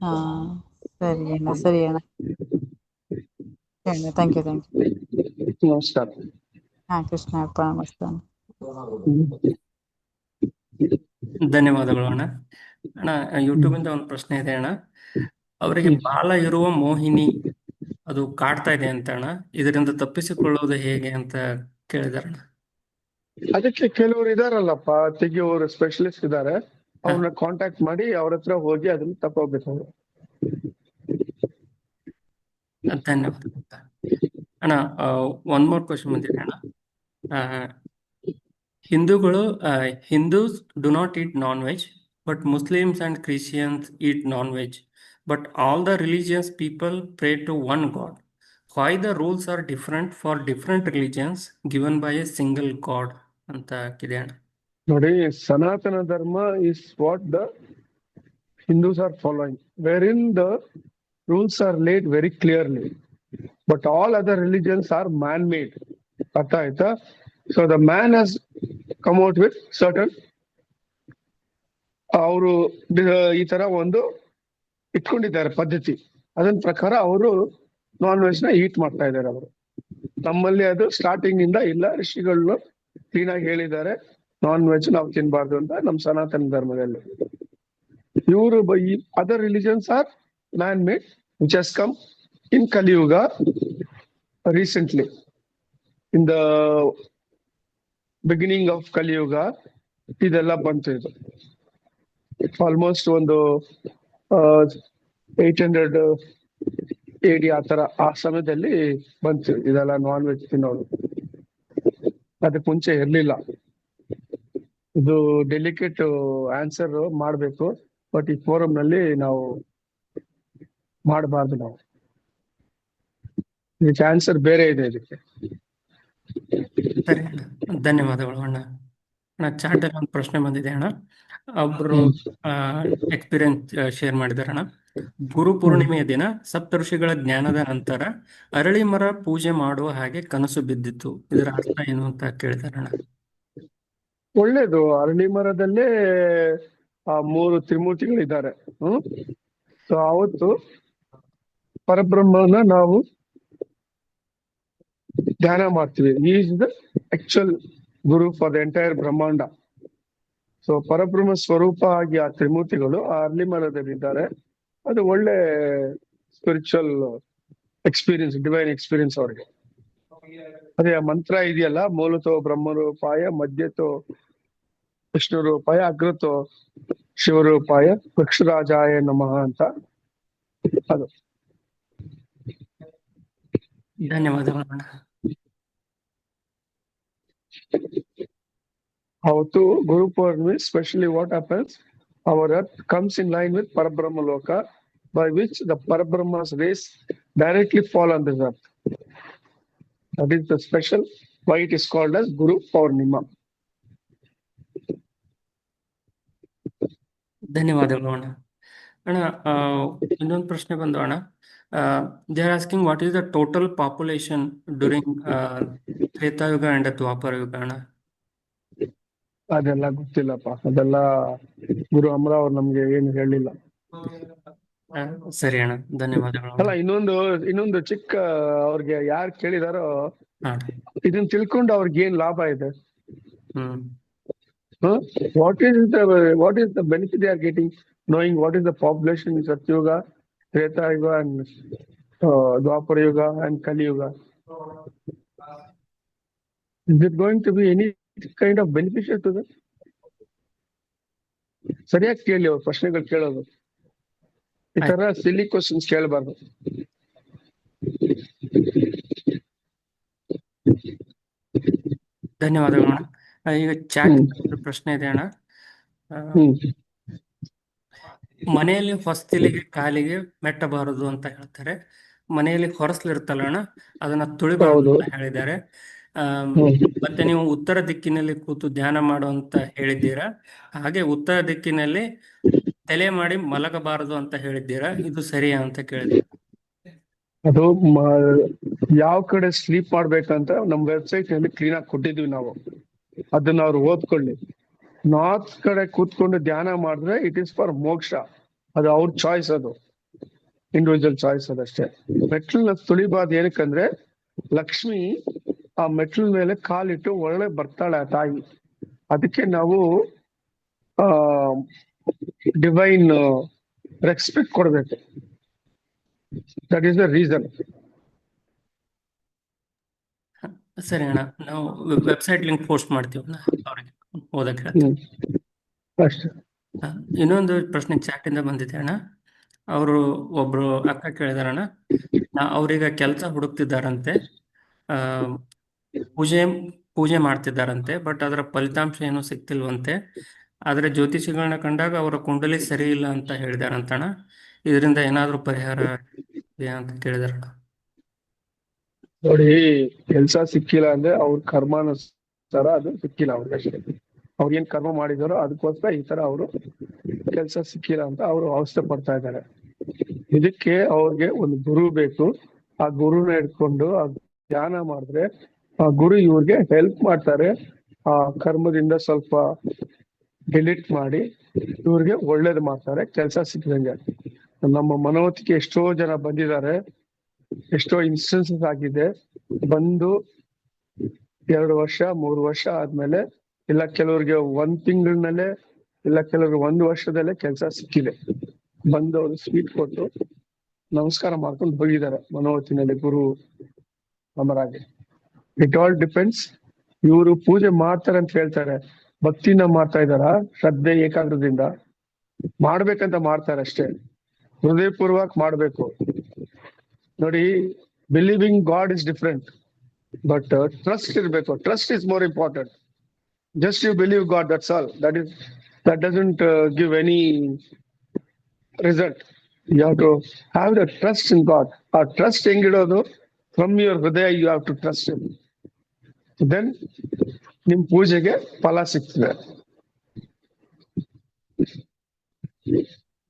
E: ಹಾ ಸರಿ ಅಣ್ಣ, ಸರಿ ಅಣ್ಣ. Thank you.
D: ನಮಸ್ಕಾರ.
E: ಹಾ, ಕೃಷ್ಣ ಅರ್ಪಣ ಮಸ್ತು.
C: ಧನ್ಯವಾದಗಳು ಅಣ್ಣ. ಅಣ್ಣ, ಯೂಟ್ಯೂಬ್ ಇಂದ ಒಂದು ಪ್ರಶ್ನೆ ಇದೆ ಅಣ್ಣ. ಅವರಿಗೆ ಬಾಲ ಇರುವ ಮೋಹಿನಿ ಅದು ಕಾಡ್ತಾ ಇದೆ ಅಂತ ಅಣ್ಣ, ಇದರಿಂದ ತಪ್ಪಿಸಿಕೊಳ್ಳುವುದು ಹೇಗೆ ಅಂತ ಕೇಳಿದಾರಣ್ಣ.
D: ಅದಕ್ಕೆ ಕೆಲವರು ಇದಾರಲ್ಲಪ್ಪ, ತೆಗಿಯೋರು ಸ್ಪೆಷಲಿಸ್ಟ್ ಇದಾರೆ. ಅವ್ರನ್ನ ಕಾಂಟ್ಯಾಕ್ಟ್ ಮಾಡಿ ಅವ್ರ ಹತ್ರ ಹೋಗಿ ಅದನ್ನ ತಗೋಬೇಕು.
C: ಧನ್ಯವಾದ ಅಣ್ಣ. ಒನ್ ಮೋರ್ ಕ್ವಶನ್ ಬಂದಿದೆ ಅಣ್ಣ. Hindus do not eat non veg, but Muslims and Christians eat non veg, but all the religions people pray to one god. Why the rules are different for different religions given by a single god ಅಂತ ಇದೆ ಅಣ್ಣ.
D: ನೋಡಿ, Sanatana Dharma is what the Hindus are following, wherein the rules are laid very clearly. But all other religions are man-made. ಅರ್ಥ ಆಯ್ತಾ? So the man has come out with certain, ಅವರು ಈ ತರ ಒಂದು ಇಟ್ಕೊಂಡಿದ್ದಾರೆ ಪದ್ಧತಿ. ಅದನ್ ಪ್ರಕಾರ ಅವರು ನಾನ್ ವೆಜ್ ನ ಈಟ್ ಮಾಡ್ತಾ ಇದ್ದಾರೆ. ಅವರು ನಮ್ಮಲ್ಲಿ ಅದು ಸ್ಟಾರ್ಟಿಂಗ್ ಇಂದ ಇಲ್ಲ, ಋಷಿಗಳು ಕ್ಲೀನ್ ಆಗಿ ಹೇಳಿದ್ದಾರೆ ನಾನ್ ವೆಜ್ ನಾವು ತಿನ್ಬಾರ್ದು ಅಂತ ನಮ್ಮ ಸನಾತನ ಧರ್ಮದಲ್ಲಿ. ಇವರು other religions are man-made, which has come in Kali Yuga recently. In the beginning of Kali Yuga, ಇದೆಲ್ಲ ಬಂತು. ಇದು ಆಲ್ಮೋಸ್ಟ್ ಒಂದು 800 AD ಆ ಸಮಯದಲ್ಲಿ ಬಂತು ಇದೆಲ್ಲ ನಾನ್ ವೆಜ್ ತಿನ್ನೋದು. ಅದಕ್ಕೆ ಮುಂಚೆ ಇರ್ಲಿಲ್ಲ. ಇದು ಡೆಲಿಕೇಟ್ ಆನ್ಸರ್ ಮಾಡ್ಬೇಕು, ಬಟ್ ಈ ಫೋರಂ ನಲ್ಲಿ ನಾವು ಮಾಡಬಾರ್ದು. ನಾವು ಇದಕ್ಕೆ ಆನ್ಸರ್ ಬೇರೆ ಇದೆ ಇದಕ್ಕೆ.
C: ಸರಿ ಅಣ್ಣ, ಧನ್ಯವಾದಗಳು ಅಣ್ಣ. ಅಣ್ಣ, ಚಾಟ್ ಅಲ್ಲಿ ಒಂದು ಪ್ರಶ್ನೆ ಬಂದಿದೆ ಅಣ್ಣ. ಒಬ್ರು ಎಕ್ಸ್ಪೀರಿಯನ್ಸ್ ಶೇರ್ ಮಾಡಿದಾರೆ ಅಣ್ಣ. ಗುರು ಪೂರ್ಣಿಮೆಯ ದಿನ ಸಪ್ತಋಷಿಗಳ ಜ್ಞಾನದ ನಂತರ ಅರಳಿ ಮರ ಪೂಜೆ ಮಾಡುವ ಹಾಗೆ ಕನಸು ಬಿದ್ದಿತ್ತು. ಇದರ ಅರ್ಥ ಏನು ಅಂತ ಕೇಳಿದಾರೆ ಅಣ್ಣ.
D: ಒಳ್ಳೇದು. ಅರಳಿ ಮರದಲ್ಲೇ 3 ತ್ರಿಮೂರ್ತಿಗಳಿದ್ದಾರೆ. ಸೊ ಅವತ್ತು ಪರಬ್ರಹ್ಮನ ನಾವು ಧ್ಯಾನ ಮಾಡ್ತೀವಿ. ಈ is the actual Guru for the entire ಬ್ರಹ್ಮಾಂಡ. ಸೊ ಪರಬ್ರಹ್ಮ ಸ್ವರೂಪ ಆಗಿ ಆ ತ್ರಿಮೂರ್ತಿಗಳು ಆ ಅರ್ಲಿಮರದಲ್ಲಿ ಇದ್ದಾರೆ. ಅದು ಒಳ್ಳೆ ಸ್ಪಿರಿಚುವಲ್ ಎಕ್ಸ್ಪೀರಿಯನ್ಸ್, ಡಿವೈನ್ ಎಕ್ಸ್ಪೀರಿಯನ್ಸ್ ಅವ್ರಿಗೆ. ಅದೇ ಆ ಮಂತ್ರ ಇದೆಯಲ್ಲ, ಮೂಲತೋ ಬ್ರಹ್ಮರೂಪಾಯ, ಮಧ್ಯತೋ ವಿಷ್ಣು ರೂಪಾಯ, ಅಗ್ರತೋ ಶಿವರೂಪಾಯ, ವೃಕ್ಷರಾಜಾಯ ನಮಃ ಅಂತ. ಅದು
C: ಧನ್ಯವಾದಗಳು ಅಣ್ಣ.
D: how to Guru Purnima, especially what happens, our earth comes in line with Parabrahma Loka, by which the Parabrahma's rays directly fall on this earth. That is the special, why it is called as Guru Purnima.
C: ಧನ್ಯವಾದಗಳು ಅಣ್ಣ. ಅಣ್ಣ, ಇನ್ನೊಂದು ಪ್ರಶ್ನೆ ಬಂದು ಅಣ್ಣ, they are asking what is the total population during Treta Yuga and ದ್ವಾಪರ ಯುಗ ಅಣ್ಣ?
D: ಅದೆಲ್ಲ ಗೊತ್ತಿಲ್ಲಪ್ಪ, ಅದೆಲ್ಲ ಗುರು ಅಮರ ಅವ್ರು ನಮ್ಗೆ ಏನು ಹೇಳಿಲ್ಲ.
C: ಸರಿ ಅಣ್ಣ, ಧನ್ಯವಾದಗಳು
D: ಅಲ್ಲ,
C: ಅಣ್ಣ.
D: ಇನ್ನೊಂದು ಚಿಕ್ಕ, ಅವ್ರಿಗೆ ಯಾರು ಕೇಳಿದಾರೋ
C: ಹಾ.
D: ಇದನ್ನ ತಿಳ್ಕೊಂಡು ಅವ್ರಿಗೆ ಏನ್ ಲಾಭ ಇದೆ?
C: ಹ್ಮ್
D: What is the benefit they are getting, knowing what is the population in Satyuga, Treta Yuga, and Dwapara Yuga and Kali Yuga? Is it going to be any kind of beneficial to them? ಸರಿಯಾಗಿ ಕೇಳಿ, ಅವ್ರ ಪ್ರಶ್ನೆಗಳು ಕೇಳೋದು ಈ ತರ ಸಿಲಿ questions ಕೇಳಬಾರ್ದು.
C: ಧನ್ಯವಾದಗಳು ಅಣ್ಣ. ಈಗ ಚಾಟ್ ಪ್ರಶ್ನೆ ಇದೆ ಅಣ್ಣ.
D: ಹ್ಮ್
C: ಮನೆಯಲ್ಲಿ ಹೊಸ್ತಿಲಿಗೆ ಕಾಲಿಗೆ ಮೆಟ್ಟಬಾರದು ಅಂತ ಹೇಳ್ತಾರೆ. ಮನೆಯಲ್ಲಿ ಹೊರಸ್ಲಿರ್ತಲ್ಲ ಅಣ್ಣ, ಅದನ್ನ ತುಳಿಬಾರದು
D: ಹೌದು.
C: ಅಂತ ಹೇಳಿದ್ದಾರೆ.
D: ಹ್ಮ್.
C: ಮತ್ತೆ ನೀವು ಉತ್ತರ ದಿಕ್ಕಿನಲ್ಲಿ ಕೂತು ಧ್ಯಾನ ಮಾಡು ಅಂತ ಹೇಳಿದ್ದೀರಾ. ಹಾಗೆ ಉತ್ತರ ದಿಕ್ಕಿನಲ್ಲಿ ತಲೆ ಮಾಡಿ ಮಲಗಬಾರದು ಅಂತ ಹೇಳಿದ್ದೀರಾ. ಇದು ಸರಿಯಾ ಅಂತ ಕೇಳಿದೆ.
D: ಅದು ಯಾವ ಕಡೆ ಸ್ಲೀಪ್ ಮಾಡ್ಬೇಕಂತ ನಮ್ ವೆಬ್ಸೈಟ್ ನಲ್ಲಿ ಕ್ಲೀನ್ ಆಗಿ ಕೊಟ್ಟಿದ್ವಿ ನಾವು. ಅದನ್ನ ಅವ್ರು ಓದ್ಕೊಳ್ಳಿ. ನಾರ್ತ್ ಕಡೆ ಕೂತ್ಕೊಂಡು ಧ್ಯಾನ ಮಾಡಿದ್ರೆ ಇಟ್ ಈಸ್ ಫಾರ್ ಮೋಕ್ಷ. ಅದು ಅವ್ರ ಚಾಯ್ಸ್, ಅದು ಇಂಡಿವಿಜುವಲ್ ಚಾಯ್ಸ್ ಅದಷ್ಟೇ. ಮೆಟ್ಲನ್ನ ತುಳಿಬಾರ್ದು. ಏನಕ್ಕಂದ್ರೆ ಲಕ್ಷ್ಮಿ ಆ ಮೆಟ್ಲ ಮೇಲೆ ಕಾಲಿಟ್ಟು ಒಳ್ಳೆ ಬರ್ತಾಳೆ ಆ ತಾಯಿ. ಅದಕ್ಕೆ ನಾವು ಡಿವೈನ್ ರೆಸ್ಪೆಕ್ಟ್ ಕೊಡ್ಬೇಕು. That is the reason.
C: ಸರಿ ಅಣ್ಣ, ನಾವು ವೆಬ್ಸೈಟ್ ಲಿಂಕ್ ಪೋಸ್ಟ್ ಮಾಡ್ತೀವಿ ಅಣ್ಣ, ಅವ್ರಿಗೆ ಓದಕ್ಕೆ ಹೇಳ್ತೀನಿ.
D: ಅಷ್ಟೇ.
C: ಇನ್ನೊಂದು ಪ್ರಶ್ನೆ ಚಾಟ್ ಇಂದ ಬಂದಿದೆ ಅಣ್ಣ. ಅವರು ಒಬ್ರು ಅಕ್ಕ ಕೇಳಿದಾರಣ್ಣ, ಅವ್ರೀಗ ಕೆಲಸ ಹುಡುಕ್ತಿದ್ದಾರಂತೆ, ಆ ಪೂಜೆ ಮಾಡ್ತಿದ್ದಾರಂತೆ, ಬಟ್ ಅದರ ಫಲಿತಾಂಶ ಏನೂ ಸಿಗ್ತಿಲ್ವಂತೆ. ಆದ್ರೆ ಜ್ಯೋತಿಷಿಗಳನ್ನ ಕಂಡಾಗ ಅವರ ಕುಂಡಲಿ ಸರಿ ಇಲ್ಲ ಅಂತ ಹೇಳಿದಾರಂತಣ್ಣ. ಇದರಿಂದ ಏನಾದ್ರೂ ಪರಿಹಾರ ಇದೆಯಾ ಅಂತ ಕೇಳಿದಾರಣ್ಣ.
D: ನೋಡಿ, ಕೆಲ್ಸ ಸಿಕ್ಕಿಲ್ಲ ಅಂದ್ರೆ ಅವ್ರ ಕರ್ಮಾನುಸಾರ ಅದು ಸಿಕ್ಕಿಲ್ಲ ಅವ್ರಿಗೆ ಅಷ್ಟೇ. ಅವ್ರು ಏನ್ ಕರ್ಮ ಮಾಡಿದಾರೋ ಅದಕ್ಕೋಸ್ಕರ ಈ ತರ ಅವರು ಕೆಲ್ಸ ಸಿಕ್ಕಿಲ್ಲ ಅಂತ ಅವರು ಅವಸ್ಥೆ ಪಡ್ತಾ ಇದ್ದಾರೆ. ಇದಕ್ಕೆ ಅವ್ರಿಗೆ ಒಂದು ಗುರು ಬೇಕು. ಆ ಗುರುನ ಹಿಡ್ಕೊಂಡು ಆ ಧ್ಯಾನ ಮಾಡಿದ್ರೆ ಆ ಗುರು ಇವ್ರಿಗೆ ಹೆಲ್ಪ್ ಮಾಡ್ತಾರೆ. ಆ ಕರ್ಮದಿಂದ ಸ್ವಲ್ಪ ಡಿಲೀಟ್ ಮಾಡಿ ಇವ್ರಿಗೆ ಒಳ್ಳೇದು ಮಾಡ್ತಾರೆ, ಕೆಲ್ಸ ಸಿಕ್ಕಿದಂಗೆ. ನಮ್ಮ ಮನೋತಿಗೆ ಎಷ್ಟೋ ಜನ ಬಂದಿದ್ದಾರೆ, ಎಷ್ಟೋ ಇನ್ಸ್ಟೆನ್ಸಸ್ ಆಗಿದೆ. ಬಂದು 2 ವರ್ಷ 3 ವರ್ಷ ಆದ್ಮೇಲೆ, ಇಲ್ಲ ಕೆಲವ್ರಿಗೆ 1 ತಿಂಗಳಲ್ಲೇ, ಇಲ್ಲ ಕೆಲವ್ರಿಗೆ 1 ವರ್ಷದಲ್ಲೇ ಕೆಲಸ ಸಿಕ್ಕಿದೆ. ಬಂದು ಅವರು ಸ್ವೀಟ್ ಕೊಟ್ಟು ನಮಸ್ಕಾರ ಮಾಡ್ಕೊಂಡು ಹೋಗಿದ್ದಾರೆ ಮನೋವತಿನಲ್ಲಿ ಗುರು ಅಮರಾಗೆ. It all depends. ಇವರು ಪೂಜೆ ಮಾಡ್ತಾರೆ ಅಂತ ಹೇಳ್ತಾರೆ, ಭಕ್ತಿನ ಮಾಡ್ತಾ ಇದಾರ, ಶ್ರದ್ಧೆ ಏಕಾಗ್ರದಿಂದ ಮಾಡ್ಬೇಕಂತ ಮಾಡ್ತಾರೆ ಅಷ್ಟೇ. ಹೃದಯಪೂರ್ವಕ ಮಾಡ್ಬೇಕು. ನೋಡಿ, believing god is different, but trust ಇರ್ಬೇಕು. Trust is more important. Just you believe god, that's all. That doesn't give any result. You have to have the trust in God. Our trust ಹೆಂಗಿಡೋದು? From your ಹೃದಯ you have to trust him. Then ನಿಮ್ ಪೂಜೆಗೆ ಫಲ ಸಿಗ್ತದೆ.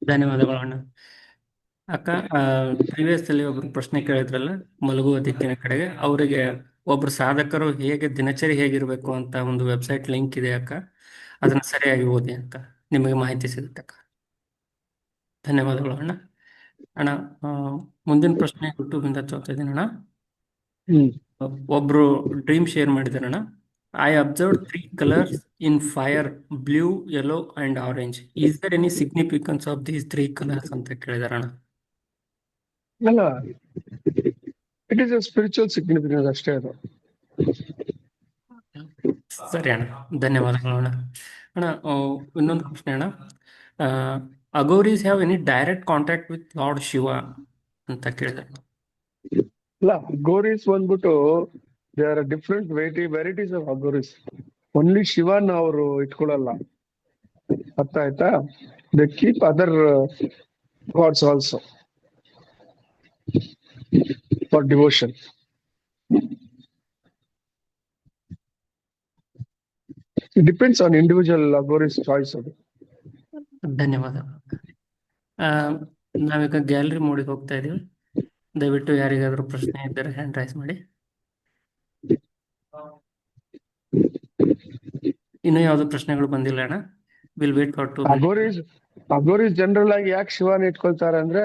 C: ಧನ್ಯವಾದಗಳು ಅಣ್ಣ. ಅಕ್ಕ, previous ಅಲ್ಲಿ ಒಬ್ರು ಪ್ರಶ್ನೆ ಕೇಳಿದ್ರಲ್ಲ ಮಲಗುವ ದಿಕ್ಕಿನ ಕಡೆಗೆ, ಅವರಿಗೆ ಒಬ್ರು ಸಾಧಕರು ಹೇಗೆ ದಿನಚರಿ ಹೇಗಿರ್ಬೇಕು ಅಂತ ಒಂದು ವೆಬ್ಸೈಟ್ ಲಿಂಕ್ ಇದೆ ಅಕ್ಕ, ಅದನ್ನ ಸರಿಯಾಗಿ ಓದಿ ಅಂತ ನಿಮಗೆ ಮಾಹಿತಿ ಸಿಗುತ್ತೆ ಅಕ್ಕ. ಧನ್ಯವಾದಗಳು ಅಣ್ಣ. ಅಣ್ಣ, ಮುಂದಿನ ಪ್ರಶ್ನೆ ಯೂಟ್ಯೂಬಿಂದ ಕೇಳ್ತಾ ಇದ್ದೀನಣ್ಣ.
D: ಹ್ಮ್
C: ಒಬ್ರು ಡ್ರೀಮ್ ಶೇರ್ ಮಾಡಿದಾರಣ್ಣ. I observe 3 colours in fire: blue, yellow and orange. Is there any significance of these 3 colours ಅಂತ ಕೇಳಿದಾರಣ್ಣ.
D: ಅಲ್ಲ, it is a spiritual significance ಅಷ್ಟೇ ಅದು.
C: ಸರಿ ಅಣ್ಣ, ಧನ್ಯವಾದಗಳು ಅಣ್ಣ. ಅಣ್ಣ, ಇನ್ನೊಂದು ಪ್ರಶ್ನೆ ಅಣ್ಣ. Aghoris have any direct contact with lord Shiva ಅಂತ ಕೇಳಿದಾರೆ.
D: ಅಲ್ಲ, ಅಗೋರೀಸ್ ಬಂದ್ಬಿಟ್ಟು they are different varieties of Aghoris. Only ಶಿವನ್ ಅವರು ಇಟ್ಕೊಳ್ಳಲ್ಲ, ಅರ್ಥ ಆಯ್ತಾ? They keep other gods also for devotion. It depends on individual Aghoris choice ಅದು.
C: ಧನ್ಯವಾದ. ನಾವೀಗ ಗ್ಯಾಲರಿ ಮೋಡಿಗೆ ಹೋಗ್ತಾ ಇದೀವಿ. ದಯವಿಟ್ಟು ಯಾರಿಗಾದ್ರೂ ಪ್ರಶ್ನೆ ಇದ್ದರೆ ಹ್ಯಾಂಡ್ ರೈಸ್ ಮಾಡಿ. ಇನ್ನೂ ಯಾವ್ದು ಪ್ರಶ್ನೆಗಳು ಬಂದಿಲ್ಲ ಅಣ್ಣ. Will wait for 2 minutes.
D: Aghoris general ಆಗಿ ಯಾಕೆ ಶಿವನ್ ಇಟ್ಕೊಳ್ತಾರೆ ಅಂದ್ರೆ,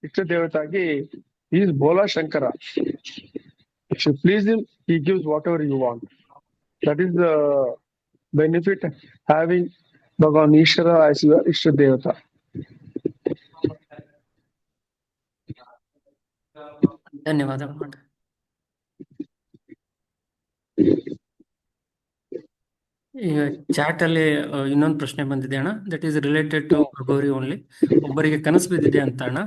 D: ಇಷ್ಟ ದೇವತಾಗಿ is Bhola Shankara. If you please him, he gives whatever you want. That is the benefit having Bhagavan Ishvara as your Ishta Devata.
C: ಧನ್ಯವಾದಗಳು ಅಣ್ಣ. ಈಗ ಚಾಟ್ ಅಲ್ಲಿ ಇನ್ನೊಂದು ಪ್ರಶ್ನೆ ಬಂದಿದೆ ಅಣ್ಣ. That is related to Aghori only. ಒಬ್ಬರಿಗೆ ಕನಸು ಬಿದ್ದಿದೆ ಅಂತ ಅಣ್ಣ.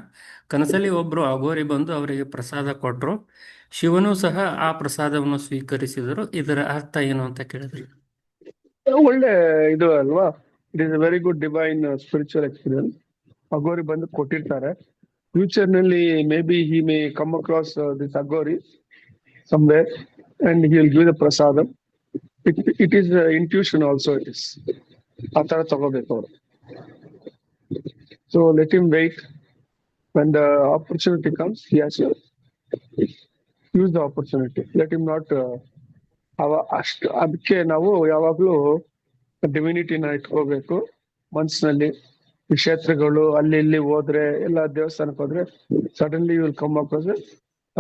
C: ಕನಸಲ್ಲಿ ಒಬ್ರು ಅಗೋರಿ ಬಂದು ಅವರಿಗೆ ಪ್ರಸಾದ ಕೊಟ್ರು. ಶಿವನು ಸಹ ಆ ಪ್ರಸಾದವನ್ನು ಸ್ವೀಕರಿಸಿದರು. ಇದರ ಅರ್ಥ ಏನು ಅಂತ ಕೇಳಿದ್ರು.
D: ಒಳ್ಳೆ ಇದು ಅಲ್ವಾ? It is a very good divine spiritual experience. Aghori ಬಂದು ಕೊಟ್ಟಿರ್ತಾರೆ. ಫ್ಯೂಚರ್ ನಲ್ಲಿ maybe he may come across this Aghori somewhere and he will give the prasadam. It is intuition also. It is ಆ ತರ ತಗೋಬೇಕು ಅವರು. So let him wait. When the opportunity comes, he has to use the opportunity. Let him not ಅಷ್ಟು. ಅದಕ್ಕೆ ನಾವು ಯಾವಾಗ್ಲೂ ಡಿವಿನಿಟಿನ ಇಟ್ಕೋಬೇಕು ಮನ್ಸಿನಲ್ಲಿ. ಈ ಕ್ಷೇತ್ರಗಳು ಅಲ್ಲಿ ಇಲ್ಲಿ ಹೋದ್ರೆ, ಎಲ್ಲ ದೇವಸ್ಥಾನಕ್ಕೆ ಹೋದ್ರೆ ಸಡನ್ಲಿ ವಿಲ್ ಕಮ್ ಅಕ್ರಾಸ್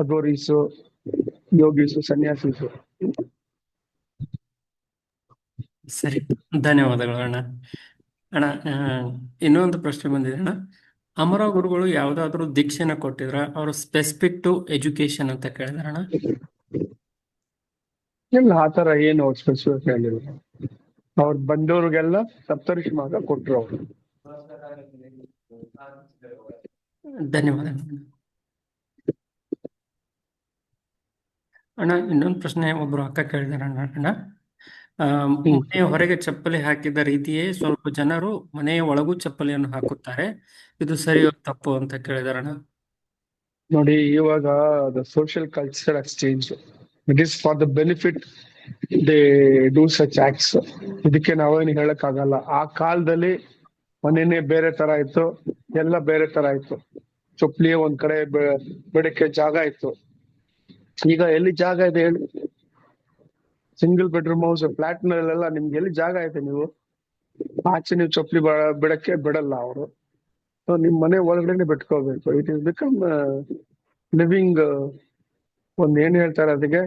D: ಅಗೋರೀಸು, ಯೋಗೀಸು, ಸನ್ಯಾಸೀಸು.
C: ಸರಿ, ಧನ್ಯವಾದಗಳು ಅಣ್ಣ. ಅಣ್ಣ, ಇನ್ನೊಂದು ಪ್ರಶ್ನೆ ಬಂದಿದೆ ಅಣ್ಣ. ಅಮರ ಗುರುಗಳು ಯಾವ್ದಾದ್ರು ದೀಕ್ಷೆನ ಕೊಟ್ಟಿದ್ರ? ಅವರು ಸ್ಪೆಸಿಫಿಕ್ ಟು ಎಜುಕೇಶನ್ ಅಂತ ಕೇಳಿದಾರೆ ಅಣ್ಣ.
D: ಇಲ್ಲ, ಆತರ ಏನು ಸ್ಪೆಸಿಫಿಕ್ ಹೇಳಿಲ್ಲ. ಅವ್ರು ಬಂದವ್ರಿಗೆಲ್ಲ ಸಪ್ತರ್ಷಿ ಮಾರ್ಗ ಕೊಟ್ರು ಅವರು.
C: ಧನ್ಯವಾದಗಳು ಅಣ್ಣ. ಇನ್ನೊಂದು ಪ್ರಶ್ನೆ ಒಬ್ರು ಅಕ್ಕ ಕೇಳಿದಾರೆ ಅಣ್ಣ. ಮನೆಯ ಹೊರಗೆ ಚಪ್ಪಲಿ ಹಾಕಿದ ರೀತಿಯೇ ಸ್ವಲ್ಪ ಜನರು ಮನೆಯ ಒಳಗೂ ಚಪ್ಪಲಿಯನ್ನು ಹಾಕುತ್ತಾರೆ. ಇದು ಸರಿಯೋ ತಪ್ಪು ಅಂತ ಕೇಳಿದಾರಣ್ಣ.
D: ನೋಡಿ, ಇವಾಗ the social culture has change. It is for the benefit they do such acts. ಇದಕ್ಕೆ ನಾವೇನು ಹೇಳಕ್ ಆಗಲ್ಲ. ಆ ಕಾಲದಲ್ಲಿ ಮನೆನೇ ಬೇರೆ ತರ ಇತ್ತು, ಎಲ್ಲ ಬೇರೆ ತರ ಇತ್ತು. ಚಪ್ಪಲಿ ಒಂದ್ ಕಡೆ ಬೆಡಕ್ಕೆ ಜಾಗ ಇತ್ತು. ಈಗ ಎಲ್ಲಿ ಜಾಗ ಇದೆ ಹೇಳಿ? ಸಿಂಗಲ್ ಬೆಡ್ರೂಮ್ ಹೌಸ್, ಫ್ಲಾಟ್ ನಲ್ಲೆಲ್ಲ ನಿಮ್ಗೆ ಎಲ್ಲಿ ಜಾಗ ಇದೆ? ನೀವು ಆಚೆ ನೀವು ಚಪ್ಪಲಿ ಬಿಡಕ್ಕೆ ಬಿಡಲ್ಲ ಅವರು. ಸೊ ನಿಮ್ ಮನೆ ಒಳಗಡೆ ಬಿಟ್ಕೋಬೇಕು. ಇಟ್ ಇಸ್ ಬಿಕಮ್ ಲಿವಿಂಗ್ ಒಂದ್ ಏನ್ ಹೇಳ್ತಾರೆ ಅದಕ್ಕೆ,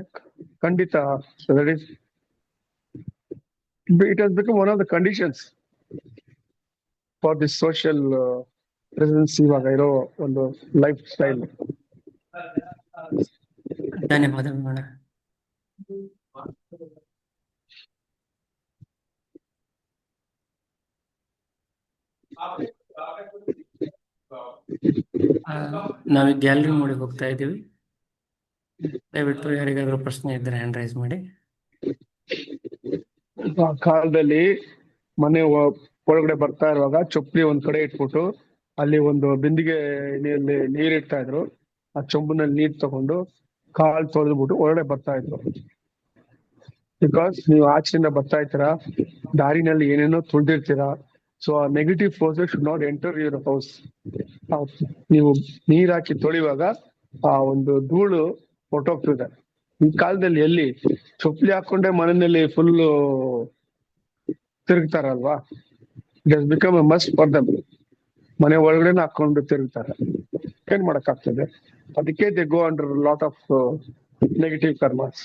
D: ಖಂಡಿತ it has become one of the conditions for this social presence ಇವಾಗ ಇರೋ ಒಂದು ಲೈಫ್ ಸ್ಟೈಲ್.
C: ಧನ್ಯವಾದಗಳು ಅಣ್ಣ. ನಾವೀಗ ಗ್ಯಾಲರಿ ಮೋಡಿಗೆ ಹೋಗ್ತಾ ಇದ್ದೀವಿ. ದಯವಿಟ್ಟು ಯಾರಿಗಾದ್ರೂ ಪ್ರಶ್ನೆ ಇದ್ರೆ ಹ್ಯಾಂಡ್ ರೈಸ್ ಮಾಡಿ.
D: ಆ ಕಾಲದಲ್ಲಿ ಮನೆ ಒಳಗಡೆ ಬರ್ತಾ ಇರುವಾಗ ಚಪ್ಪಲಿ ಒಂದ್ ಕಡೆ ಇಟ್ಬಿಟ್ಟು ಅಲ್ಲಿ ಒಂದು ಬಿಂದಿಗೆ ನೀರ್ ಇಡ್ತಾ ಇದ್ರು. ಆ ಚೊಂಬಿನಲ್ಲಿ ನೀರ್ ತಗೊಂಡು ಕಾಲ್ ತೊಳೆದ್ಬಿಟ್ಟು ಒಳಗಡೆ ಬರ್ತಾ ಇದ್ರು. ಬಿಕಾಸ್ ನೀವು ಆಚೆಯಿಂದ ಬರ್ತಾ ಇರ್ತೀರಾ, ದಾರಿನಲ್ಲಿ ಏನೇನೋ ತುಳಿದಿರ್ತೀರಾ. ಸೊ ಆ negative forces should not enter your house. ನೀವು ನೀರ್ ಹಾಕಿ ತೊಳಿವಾಗ ಆ ಒಂದು ಧೂಳು ಹೊರಟೋಗ್ತಿದೆ. ಈ ಕಾಲದಲ್ಲಿ ಎಲ್ಲಿ ಚಪ್ಪಲಿ ಹಾಕೊಂಡೆ ಮನೆಯಲ್ಲಿ ಫುಲ್ ತಿರುಗ್ತಾರಲ್ವಾ? It has become a must for them. ಮನೆ ಒಳಗಡೆನ ಹಾಕೊಂಡು ತಿರುಗ್ತಾರೆ. ಏನ್ ಮಾಡಕ್ಕಾಗ್ತದೆ? ಅದಕ್ಕೆ they go under lot of negative karmas.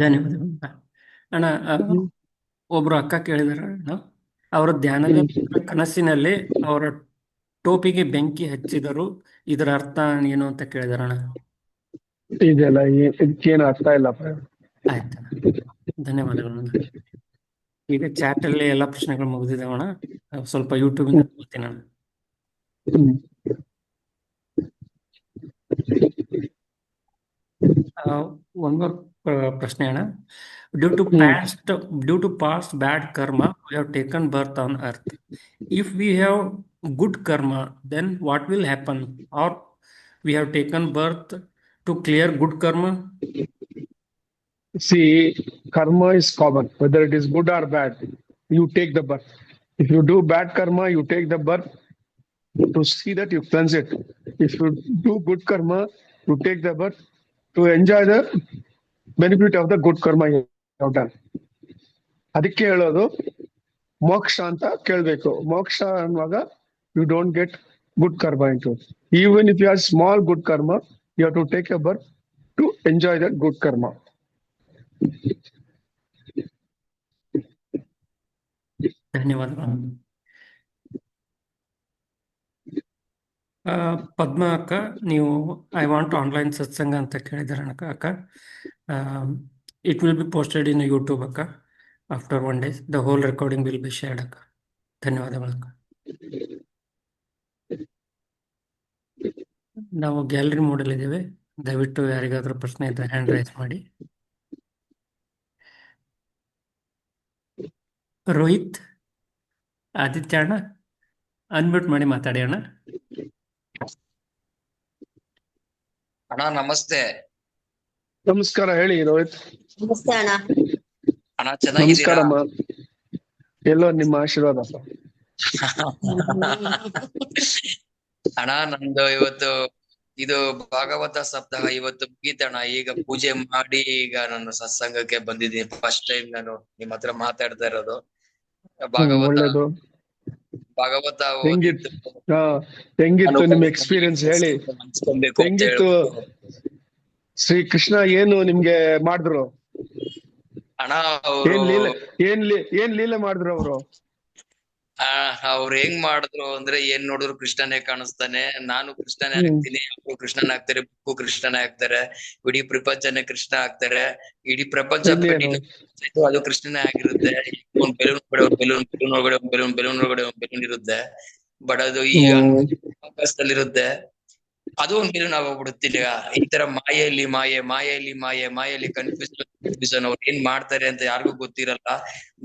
C: ಧನ್ಯವಾದಗಳು ಅಣ್ಣ. ಒಬ್ರು ಅಕ್ಕ ಕೇಳಿದಾರ ಅಣ್ಣ, ಅವರ ಧ್ಯಾನದ ಕನಸಿನಲ್ಲಿ ಅವರ ಟೋಪಿಗೆ ಬೆಂಕಿ ಹಚ್ಚಿದರು, ಇದರ ಅರ್ಥ ಏನು ಅಂತ ಕೇಳಿದಾರಣ್ಣ.
D: ಇದೆಲ್ಲ ಇದಕ್ಕೇನು ಅರ್ಥ ಇಲ್ಲ.
C: ಆಯ್ತಣ್ಣ, ಧನ್ಯವಾದಗಳು. ಈಗ ಚಾಟ್ ಅಲ್ಲಿ ಎಲ್ಲಾ ಪ್ರಶ್ನೆಗಳು ಮುಗಿದಿದ್ದಾವಣ್ಣ. ಸ್ವಲ್ಪ ಯೂಟ್ಯೂಬ್ ಇಂದ ನೋಡ್ತೀನಿ ಅಣ್ಣ. One more ಪ್ರಶ್ನೆ ಅಣ್ಣ. Due to past bad karma, we have taken birth on earth. If we have good karma, then what will happen? Or we have taken birth to clear good karma?
D: See, karma is common, whether it is good or bad. You take the birth. If you do bad karma, you take the birth to see that you cleanse it. If you do good karma, you take the birth to enjoy the benefit of the good karma you have done. ಅದಕ್ಕೆ ಹೇಳೋದು ಮೋಕ್ಷ ಅಂತ ಕೇಳ್ಬೇಕು. ಮೋಕ್ಷ ಅನ್ನುವಾಗ you don't get good karma into it. Even if you have small good karma, you have to take a birth to enjoy that good karma.
C: ಧನ್ಯವಾದಗಳು. ಪದ್ಮ ಅಕ್ಕ, ನೀವು ಐ ವಾಂಟ್ ಆನ್ಲೈನ್ ಸತ್ಸಂಗ ಅಂತ ಕೇಳಿದಾರೆ ಅಕ್ಕ. It will be posted in YouTube ಅಕ್ಕ. After 1 day the whole recording will be shared ಅಕ್ಕ. ಧನ್ಯವಾದಗಳು ಅಕ್ಕ. ನಾವು ಗ್ಯಾಲರಿ ಮೋಡಲ್ ಇದ್ದೇವೆ. ದಯವಿಟ್ಟು ಯಾರಿಗಾದ್ರೂ ಪ್ರಶ್ನೆ ಇದ್ದರೆ ಹ್ಯಾಂಡ್ ರೈಸ್ ಮಾಡಿ. ರೋಹಿತ್, ಆದಿತ್ಯ ಅಣ್ಣ, ಅನ್ಮ್ಯೂಟ್ ಮಾಡಿ ಮಾತಾಡಿ ಅಣ್ಣ.
F: ಅಣ್ಣ ನಮಸ್ತೆ.
D: ನಮಸ್ಕಾರ, ಹೇಳಿ ರೋಹಿತ್.
G: ನಮಸ್ತೆ ಅಣ್ಣ.
F: ಅಣ್ಣ ಚೆನ್ನಾಗಿದ್ದೀರಾ?
D: ನಮಸ್ಕಾರ, ಎಲ್ಲೋ ನಿಮ್ಮ ಆಶೀರ್ವಾದ.
F: ಅಣ್ಣ ನಂದು ಇವತ್ತು ಇದು ಭಾಗವತ ಸಪ್ತಾಹ ಇವತ್ತು ಮುಗೀತಣ್ಣ. ಈಗ ಪೂಜೆ ಮಾಡಿ ಈಗ ನಾನು ಸತ್ಸಂಗಕ್ಕೆ ಬಂದಿದ್ದೀನಿ. ಫಸ್ಟ್ ಟೈಮ್ ನಾನು ನಿಮ್ಮ ಹತ್ರ ಮಾತಾಡ್ತಾ ಇರೋದು.
D: ಒಳ್ಳೇದು.
F: ಭಾಗವತ
D: ಹೆಂಗಿತ್ತು ನಿಮ್ಮ ಎಕ್ಸ್ಪೀರಿಯನ್ಸ್ ಹೇಳಿ. ಹೆಂಗಿತ್ತು? ಶ್ರೀ ಕೃಷ್ಣ ಏನು ನಿಮ್ಗೆ ಮಾಡಿದ್ರು?
F: ಅಣ್ಣ
D: ಏನ್ ಲೀಲೆ ಮಾಡಿದ್ರು ಅವರು?
F: ಅವ್ರು ಹೆಂಗ್ ಮಾಡಿದ್ರು ಅಂದ್ರೆ, ಏನ್ ನೋಡಿದ್ರು ಕೃಷ್ಣನೇ ಕಾಣಿಸ್ತಾನೆ. ನಾನು ಕೃಷ್ಣನೇ ಆಗ್ತೀನಿ, ಅವ್ರು ಕೃಷ್ಣನೇ ಆಗ್ತಾರೆ, ಬುಕ್ಕು ಕೃಷ್ಣನೇ ಆಗ್ತಾರೆ, ಇಡೀ ಪ್ರಪಂಚನೇ ಕೃಷ್ಣ ಆಗ್ತಾರೆ. ಇಡೀ ಪ್ರಪಂಚ ಅದು ಕೃಷ್ಣನೇ ಆಗಿರುತ್ತೆ. ಒಂದ್ ಬೆಲೂನ್ ಬೆಲೂನ್ ಇರುತ್ತೆ, ಬಟ್ ಅದು ಈಗ ಆಕಾಶದಲ್ಲಿರುತ್ತೆ. ಅದು ಒಂದ್ ಬೆಲೂನ್ ಆಗೋಗ್ಬಿಡುತ್ತಿಲ್ಲ. ಈ ತರ ಮಾಯೆಯಲ್ಲಿ ಕನ್ಫ್ಯೂಷನ್. ಅವ್ರು ಏನ್ ಮಾಡ್ತಾರೆ ಅಂತ ಯಾರಿಗೂ ಗೊತ್ತಿರಲ್ಲ,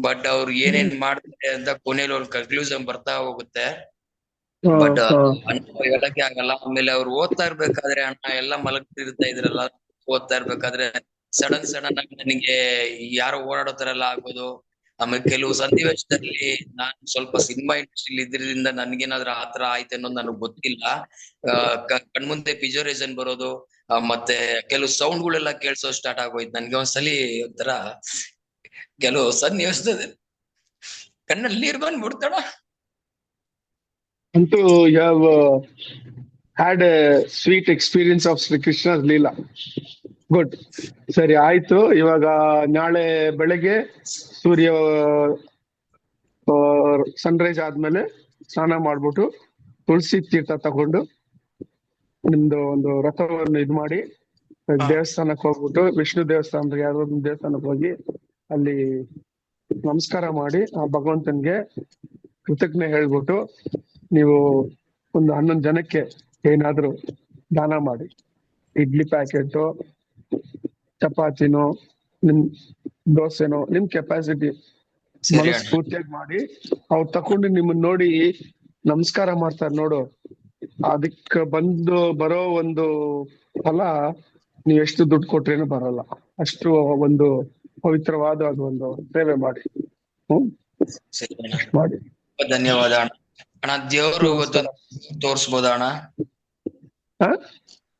F: ಬಟ್ ಅವ್ರು ಏನೇನ್ ಮಾಡ್ತಾರೆ ಅಂತ ಕೊನೆಯಲ್ಲಿ ಒಂದು ಕನ್ಕ್ಲೂಷನ್ ಬರ್ತಾ ಹೋಗುತ್ತೆ. ಬಟ್ ಹೇಳಕ್ಕೆ ಆಗಲ್ಲ. ಆಮೇಲೆ ಅವ್ರು ಓದ್ತಾ ಇರ್ಬೇಕಾದ್ರೆ ಅಣ್ಣ ಎಲ್ಲ ಮಲಗ್ತಿರ್ತಾ ಇದ್ರಲ್ಲ, ಓದ್ತಾ ಇರ್ಬೇಕಾದ್ರೆ ಸಡನ್ ಆಗಿ ನನಗೆ ಯಾರೋ ಓಡಾಡೋ ತರ ಎಲ್ಲ ಆಗೋದು. ಆಮೇಲೆ ಕೆಲವು ಸನ್ನಿವೇಶದಲ್ಲಿ ನಾನ್ ಸ್ವಲ್ಪ ಸಿನಿಮಾ ಇಂಡಸ್ಟ್ರಿಲಿ ಇದ್ರಿಂದ ನನ್ಗೇನಾದ್ರೂ ಆತರ ಆಯ್ತು ಅನ್ನೋದು ನನಗ್ ಗೊತ್ತಿಲ್ಲ. ಕಣ್ಮುಂದೆ ಪಿಜೋರೇಷನ್ ಬರೋದು, ಮತ್ತೆ ಕೆಲವು ಸೌಂಡ್ ಗಳೆಲ್ಲ ಕೇಳಿಸೋ ಸ್ಟಾರ್ಟ್ ಆಗೋಯ್ತು. ನನ್ಗೆ ಒಂದ್ಸಲಿ ಒಂಥರ ಕೆಲವು ಸನ್ನಿವೇಶದಲ್ಲಿ ಕಣ್ಣಲ್ಲಿ ನೀರ್ ಬಂದ್ಬಿಡ್ತಾಳ.
D: ಅಂತೂ you have had a sweet experience of Shri Krishna's leela. Good, ಸರಿ ಆಯ್ತು. ಇವಾಗ ನಾಳೆ ಬೆಳಗ್ಗೆ ಸೂರ್ಯ ಸನ್ರೈಸ್ ಆದ್ಮೇಲೆ ಸ್ನಾನ ಮಾಡ್ಬಿಟ್ಟು ತುಳಸಿ ತೀರ್ಥ ತಗೊಂಡು ನಿಮ್ದು ಒಂದು ರಥವನ್ನು ಇದ್ ಮಾಡಿ ದೇವಸ್ಥಾನಕ್ಕೆ ಹೋಗ್ಬಿಟ್ಟು, ವಿಷ್ಣು ದೇವಸ್ಥಾನ ಯಾವ್ದೋ ಒಂದು ದೇವಸ್ಥಾನಕ್ಕೆ ಹೋಗಿ ಅಲ್ಲಿ ನಮಸ್ಕಾರ ಮಾಡಿ ಆ ಭಗವಂತನ್ಗೆ ಕೃತಜ್ಞೆ ಹೇಳ್ಬಿಟ್ಟು ನೀವು ಒಂದು 11 ಜನಕ್ಕೆ ಏನಾದ್ರೂ ದಾನ ಮಾಡಿ. ಇಡ್ಲಿ ಪ್ಯಾಕೆಟ್, ಚಪಾತಿನೋ, ನಿಮ್ ದೋಸೆನೋ, ನಿಮ್ ಕೆಪಾಸಿಟಿ ಮನಸ್ಫೂರ್ತಿಯಾಗಿ ಮಾಡಿ. ಅವ್ರು ತಕೊಂಡು ನಿಮ್ಮನ್ನ ನೋಡಿ ನಮಸ್ಕಾರ ಮಾಡ್ತಾರೆ ನೋಡು, ಅದಕ್ಕೆ ಬರೋ ಒಂದು ಫಲ ನೀವ್ ಎಷ್ಟು ದುಡ್ಡು ಕೊಟ್ರೇನು ಬರಲ್ಲ. ಅಷ್ಟು ಒಂದು ಪವಿತ್ರವಾದ ಒಂದು ಸೇವೆ ಮಾಡಿ. ಮಾಡಿ.
F: ಧನ್ಯವಾದ ಅಣ್ಣ. ಅಣ್ಣ ದೇವ್ರು ತೋರ್ಸ್ಬೋದಾ ಅಣ್ಣ?